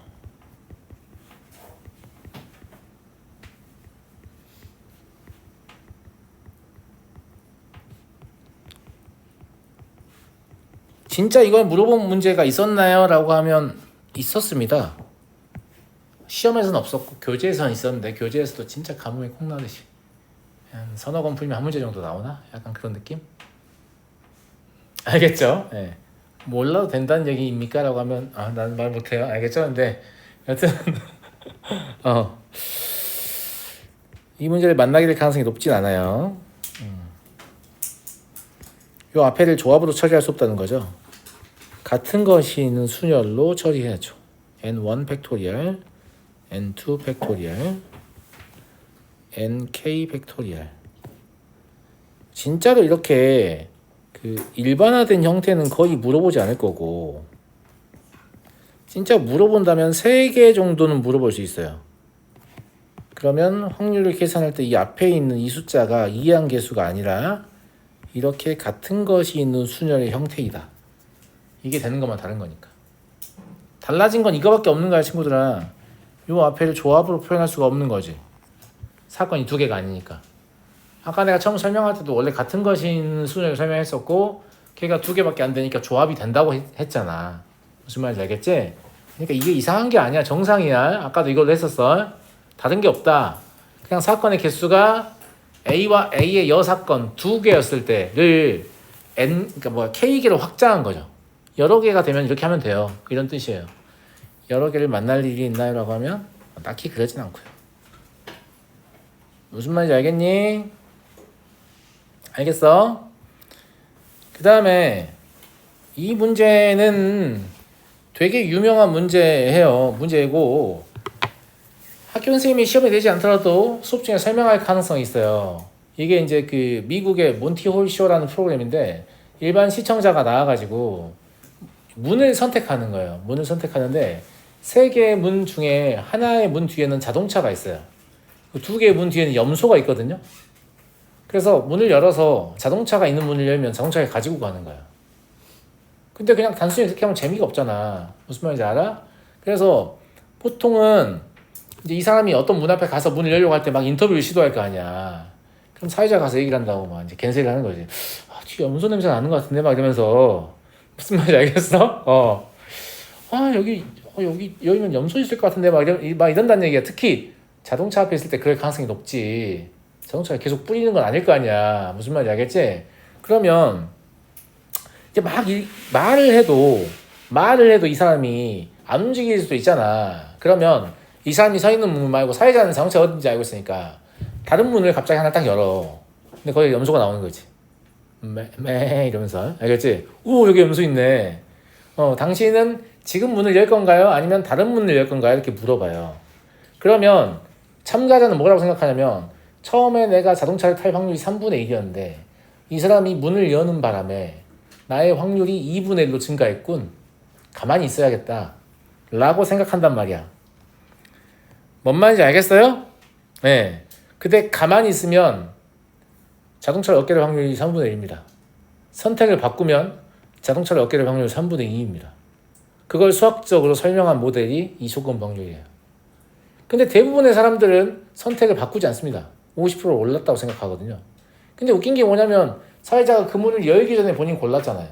진짜 이걸 물어본 문제가 있었나요? 라고 하면 있었습니다. 시험에서는 없었고 교재에서는 있었는데 교재에서도 진짜 가뭄에 콩나듯이 한 서너 권 풀면 한 문제 정도 나오나? 약간 그런 느낌? 알겠죠? 예. 몰라도 된다는 얘기입니까? 라고 하면 난 말 못해요. 알겠죠? 근데 여튼 이 문제를 만나게 될 가능성이 높진 않아요. 요 앞에를 조합으로 처리할 수 없다는 거죠. 같은 것이 있는 순열로 처리해야죠. n1 팩토리얼, n2 팩토리얼, nk 팩토리얼. 진짜로 이렇게 그 일반화된 형태는 거의 물어보지 않을 거고, 진짜 물어본다면 3개 정도는 물어볼 수 있어요. 그러면 확률을 계산할 때 이 앞에 있는 이 숫자가 이항계수가 아니라 이렇게 같은 것이 있는 순열의 형태이다. 이게 되는 것만 다른 거니까. 달라진 건 이거밖에 없는 거야, 친구들아. 요 앞에를 조합으로 표현할 수가 없는 거지. 사건이 2개가 아니니까. 아까 내가 처음 설명할 때도 원래 같은 것이 있는 순열을 설명했었고, 걔가 2개밖에 안 되니까 조합이 된다고 했잖아. 무슨 말인지 알겠지? 그러니까 이게 이상한 게 아니야. 정상이야. 아까도 이걸로 했었어. 다른 게 없다. 그냥 사건의 개수가 A와 A의 여사건 2개였을 때를 그러니까 K개로 확장한 거죠. 여러 개가 되면 이렇게 하면 돼요. 이런 뜻이에요. 여러 개를 만날 일이 있나요? 라고 하면 딱히 그러진 않고요. 무슨 말인지 알겠니? 알겠어? 그 다음에 이 문제는 되게 유명한 문제고 학교 선생님이 시험에 내지 않더라도 수업 중에 설명할 가능성이 있어요. 이게 이제 그 미국의 몬티홀 쇼라는 프로그램인데 일반 시청자가 나와가지고 문을 선택하는 거예요. 문을 선택하는데 3개의 문 중에 하나의 문 뒤에는 자동차가 있어요. 2개의 문 뒤에는 염소가 있거든요. 그래서 문을 열어서 자동차가 있는 문을 열면 자동차를 가지고 가는 거예요. 근데 그냥 단순히 이렇게 하면 재미가 없잖아. 무슨 말인지 알아? 그래서 보통은 이제 이 사람이 어떤 문 앞에 가서 문을 열려고 할 때 막 인터뷰를 시도할 거 아니야. 그럼 사회자가 가서 얘기를 한다고 막 이제 갠세를 하는 거지. 아, 뒤에 염소 냄새 나는 것 같은데 막 이러면서 무슨 말인지 알겠어? 여기면 염소 있을 것 같은데 막 이런다는 얘기야. 특히 자동차 앞에 있을 때 그럴 가능성이 높지. 자동차가 계속 뿌리는 건 아닐 거 아니야. 무슨 말인지 알겠지? 그러면 이제 말을 해도 이 사람이 안 움직일 수도 있잖아. 그러면 이 사람이 서 있는 문 말고 사회자는 자동차가 어딘지 알고 있으니까 다른 문을 갑자기 하나 딱 열어. 근데 거기 염소가 나오는 거지. 매 이러면서. 알겠지? 오, 여기 염소 있네. 당신은 지금 문을 열 건가요? 아니면 다른 문을 열 건가요? 이렇게 물어봐요. 그러면 참가자는 뭐라고 생각하냐면 처음에 내가 자동차를 탈 확률이 3분의 1이었는데 이 사람이 문을 여는 바람에 나의 확률이 2분의 1로 증가했군. 가만히 있어야겠다. 라고 생각한단 말이야. 뭔 말인지 알겠어요? 네. 근데 가만히 있으면 자동차를 얻게 될 확률이 3분의 1입니다. 선택을 바꾸면 자동차를 얻게 될 확률이 3분의 2입니다. 그걸 수학적으로 설명한 모델이 이 조건 확률이에요. 근데 대부분의 사람들은 선택을 바꾸지 않습니다. 50% 올랐다고 생각하거든요. 근데 웃긴 게 뭐냐면 사회자가 그 문을 열기 전에 본인 골랐잖아요.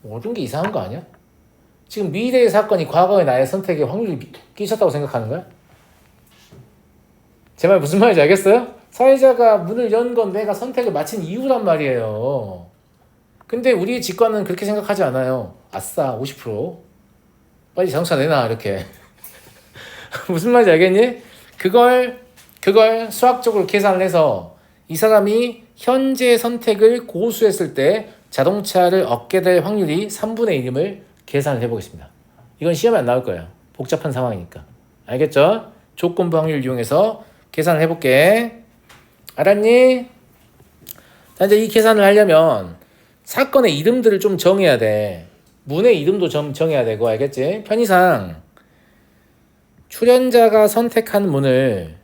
모든 게 이상한 거 아니야? 지금 미래의 사건이 과거의 나의 선택에 확률이 끼쳤다고 생각하는 거야? 제 말 무슨 말인지 알겠어요? 사회자가 문을 연 건 내가 선택을 마친 이유란 말이에요. 근데 우리의 직관은 그렇게 생각하지 않아요. 아싸 50% 빨리 자동차 내놔 이렇게. 무슨 말인지 알겠니? 그걸 수학적으로 계산을 해서 이 사람이 현재 선택을 고수했을 때 자동차를 얻게 될 확률이 3분의 1임을 계산을 해보겠습니다. 이건 시험에 안 나올 거예요. 복잡한 상황이니까. 알겠죠? 조건부 확률 이용해서 계산을 해볼게. 알았니? 자, 이제 이 계산을 하려면 사건의 이름들을 좀 정해야 돼. 문의 이름도 좀 정해야 되고, 알겠지? 편의상 출연자가 선택한 문을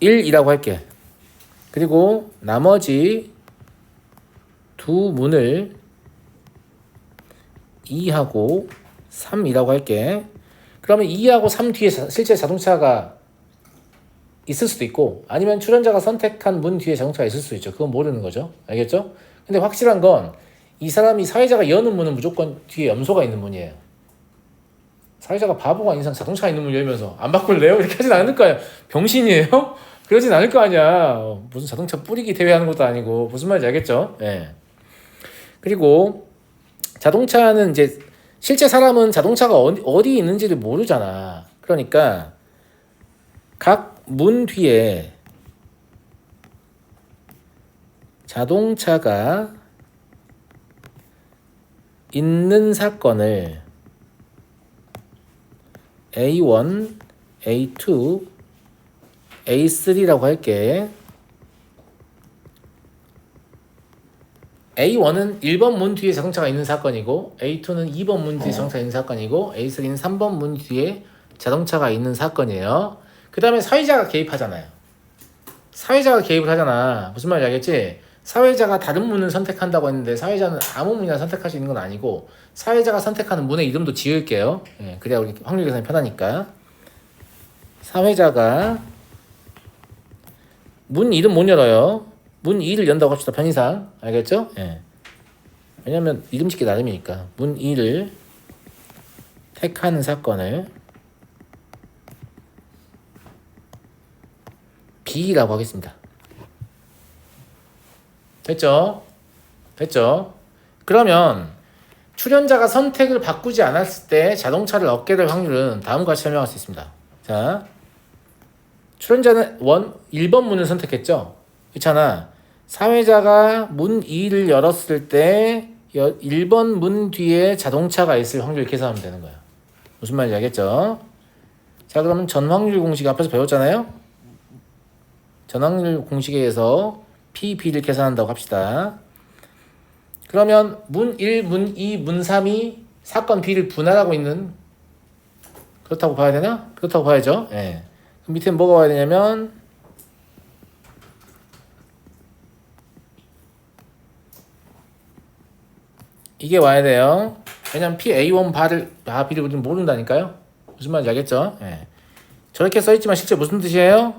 (1) 이라고 할게. 그리고 나머지 두 문을 2하고 3이라고 할게. 그러면 2하고 3 뒤에 실제 자동차가 있을 수도 있고 아니면 출연자가 선택한 문 뒤에 자동차가 있을 수도 있죠. 그건 모르는 거죠. 알겠죠? 근데 확실한 건 이 사람이 사회자가 여는 문은 무조건 뒤에 염소가 있는 문이에요. 사회자가 바보가 아닌 이상 자동차가 있는 문 열면서 안 바꿀래요? 이렇게 하진 않을 거야. 병신이에요? 그러진 않을 거 아니야. 무슨 자동차 뿌리기 대회하는 것도 아니고. 무슨 말인지 알겠죠? 예. 그리고 자동차는 이제 실제 사람은 자동차가 어디 있는지를 모르잖아. 그러니까 각 문 뒤에 자동차가 있는 사건을 A1, A2, A3라고 할게. A1은 1번 문 뒤에 자동차가 있는 사건이고 A2는 2번 문 뒤에 자동차가 있는 사건이고 A3는 3번 문 뒤에 자동차가 있는 사건이에요. 그 다음에 사회자가 개입하잖아요. 사회자가 개입을 하잖아. 무슨 말인지 알겠지? 사회자가 다른 문을 선택한다고 했는데 사회자는 아무 문이나 선택할 수 있는 건 아니고 사회자가 선택하는 문의 이름도 지을게요. 예, 그래야 우리 확률 계산이 편하니까. 사회자가 문 2는 못 열어요. 문 2를 연다고 합시다. 편의상. 알겠죠? 예. 왜냐면 이름 짓기 나름이니까. 문 2를 택하는 사건을 B라고 하겠습니다. 됐죠? 됐죠? 그러면 출연자가 선택을 바꾸지 않았을 때 자동차를 얻게 될 확률은 다음과 같이 설명할 수 있습니다. 자, 출연자는 1번 문을 선택했죠? 그렇잖아. 사회자가 문 2를 열었을 때 1번 문 뒤에 자동차가 있을 확률을 계산하면 되는 거야. 무슨 말인지 알겠죠? 자, 그러면 전확률 공식 앞에서 배웠잖아요? 전확률 공식에 의해서 P, B를 계산한다고 합시다. 그러면 문 1, 문 2, 문 3이 사건 B를 분할하고 있는, 그렇다고 봐야 되나? 그렇다고 봐야죠. 예. 그럼 밑에 뭐가 와야 되냐면 이게 와야 돼요. 왜냐면 PA1 바 B를 우리는 모른다니까요. 무슨 말인지 알겠죠? 예. 저렇게 써있지만 실제 무슨 뜻이에요?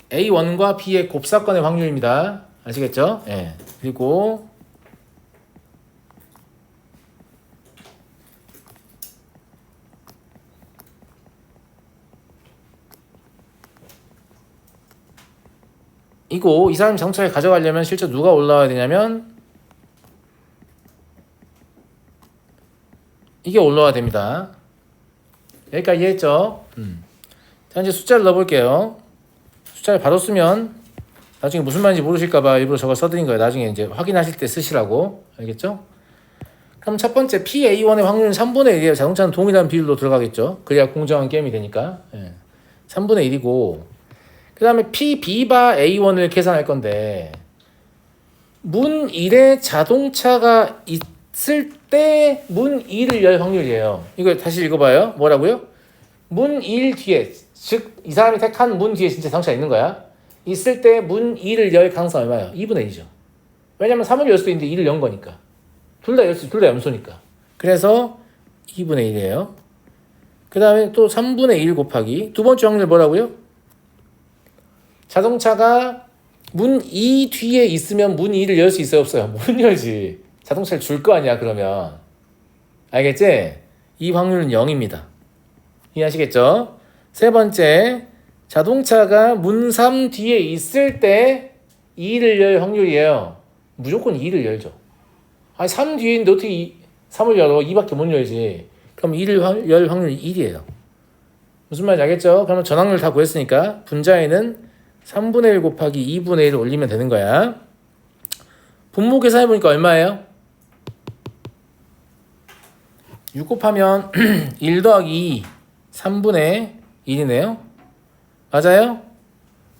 A1과 B의 곱사건의 확률입니다. 아시겠죠? 예. 그리고 이거 이 사람이 자동차를 가져가려면 실제 누가 올라와야 되냐면 이게 올라와야 됩니다. 여기까지 이해했죠? 자, 이제 숫자를 넣어볼게요. 숫자를 바로 쓰면 나중에 무슨 말인지 모르실까봐 일부러 저걸 써드린 거예요. 나중에 이제 확인하실 때 쓰시라고. 알겠죠? 그럼 첫 번째 PA1의 확률은 3분의 1이에요. 자동차는 동일한 비율로 들어가겠죠. 그래야 공정한 게임이 되니까. 예. 3분의 1이고 그 다음에 PB바 A1을 계산할 건데 문 1에 자동차가 있을 때 문 2를 열 확률이에요. 이거 다시 읽어봐요. 뭐라고요? 문 1 뒤에, 즉 이 사람이 택한 문 뒤에 진짜 자동차가 있는 거야. 있을 때 문 2를 열 가능성이 얼마예요? 2분의 1이죠. 왜냐면 3을 열 수도 있는데 2를 연 거니까. 둘 다 염소니까. 그래서 2분의 1이에요. 그 다음에 또 3분의 1 곱하기 두 번째 확률 뭐라고요? 자동차가 문 2 뒤에 있으면 문 2를 열 수 있어요? 없어요? 못 열지. 자동차를 줄 거 아니야 그러면. 알겠지? 이 확률은 0입니다. 이해하시겠죠? 세 번째, 자동차가 문 3 뒤에 있을 때 2를 열 확률이에요. 무조건 2를 열죠. 아니 3 뒤에 있는데 어떻게 3을 열어? 2밖에 못 열지. 그럼 2를 열 확률이 1이에요. 무슨 말인지 알겠죠? 그러면 전확률 다 구했으니까 분자에는 3분의 1 곱하기 2분의 1을 올리면 되는 거야. 분모 계산해보니까 얼마예요? 6 곱하면 1 더하기 2 3분의 1이네요. 맞아요?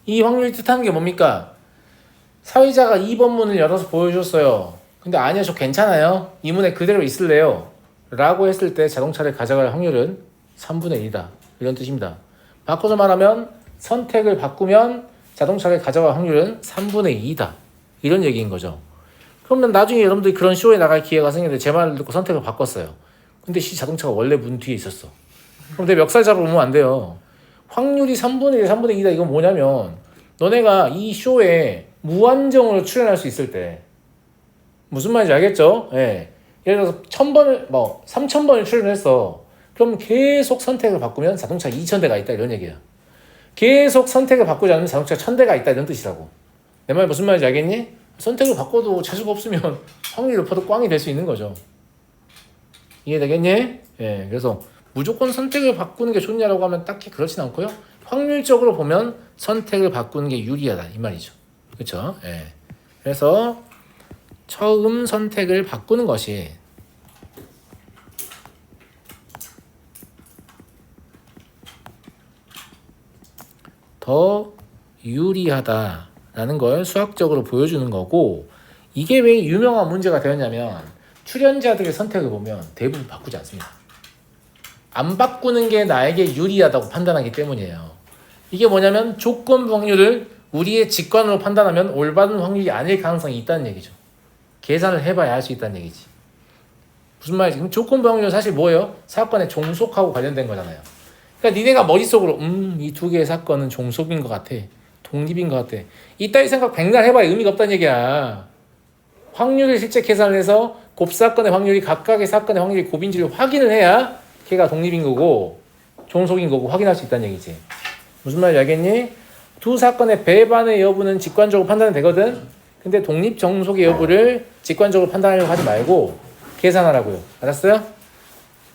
이 확률이 뜻하는 게 뭡니까? 사회자가 2번 문을 열어서 보여줬어요. 근데 아니요, 저 괜찮아요. 이 문에 그대로 있을래요. 라고 했을 때 자동차를 가져갈 확률은 3분의 1이다. 이런 뜻입니다. 바꿔서 말하면 선택을 바꾸면 자동차를 가져갈 확률은 3분의 2다. 이런 얘기인 거죠. 그러면 나중에 여러분들이 그런 쇼에 나갈 기회가 생기는데 제 말을 듣고 선택을 바꿨어요. 근데 자동차가 원래 문 뒤에 있었어. 그럼 내 멱살 잡으면 안 돼요. 확률이 3분의 1, 3분의 2다. 이건 뭐냐면 너네가 이 쇼에 무한정으로 출연할 수 있을 때 무슨 말인지 알겠죠? 예. 예를 들어서 1000번을 3000번을 출연했어. 그럼 계속 선택을 바꾸면 자동차 2000대가 있다 이런 얘기야. 계속 선택을 바꾸지 않으면 자동차 1000대가 있다 이런 뜻이라고. 내 말 무슨 말인지 알겠니? 선택을 바꿔도 차수가 없으면 확률이 높아도 꽝이 될 수 있는 거죠. 이해되겠니? 예. 그래서 무조건 선택을 바꾸는 게 좋냐라고 하면 딱히 그렇진 않고요. 확률적으로 보면 선택을 바꾸는 게 유리하다 이 말이죠. 그렇죠? 예. 그래서 처음 선택을 바꾸는 것이 더 유리하다라는 걸 수학적으로 보여주는 거고, 이게 왜 유명한 문제가 되었냐면 출연자들의 선택을 보면 대부분 바꾸지 않습니다. 안 바꾸는 게 나에게 유리하다고 판단하기 때문이에요. 이게 뭐냐면 조건 확률을 우리의 직관으로 판단하면 올바른 확률이 아닐 가능성이 있다는 얘기죠. 계산을 해봐야 알 수 있다는 얘기지. 무슨 말이지? 그럼 조건 확률은 사실 뭐예요? 사건의 종속하고 관련된 거잖아요. 그러니까 그러니까 니네가 머릿속으로 이 두 개의 사건은 종속인 것 같아. 독립인 것 같아. 이따위 생각 백날 해봐야 의미가 없다는 얘기야. 확률을 실제 계산을 해서 곱사건의 확률이 각각의 사건의 확률이 곱인지를 확인을 해야 걔가 독립인 거고 종속인 거고 확인할 수 있다는 얘기지. 무슨 말인지 알겠니? 두 사건의 배반의 여부는 직관적으로 판단이 되거든. 근데 독립 정속의 여부를 직관적으로 판단하려고 하지 말고 계산하라고요. 알았어요?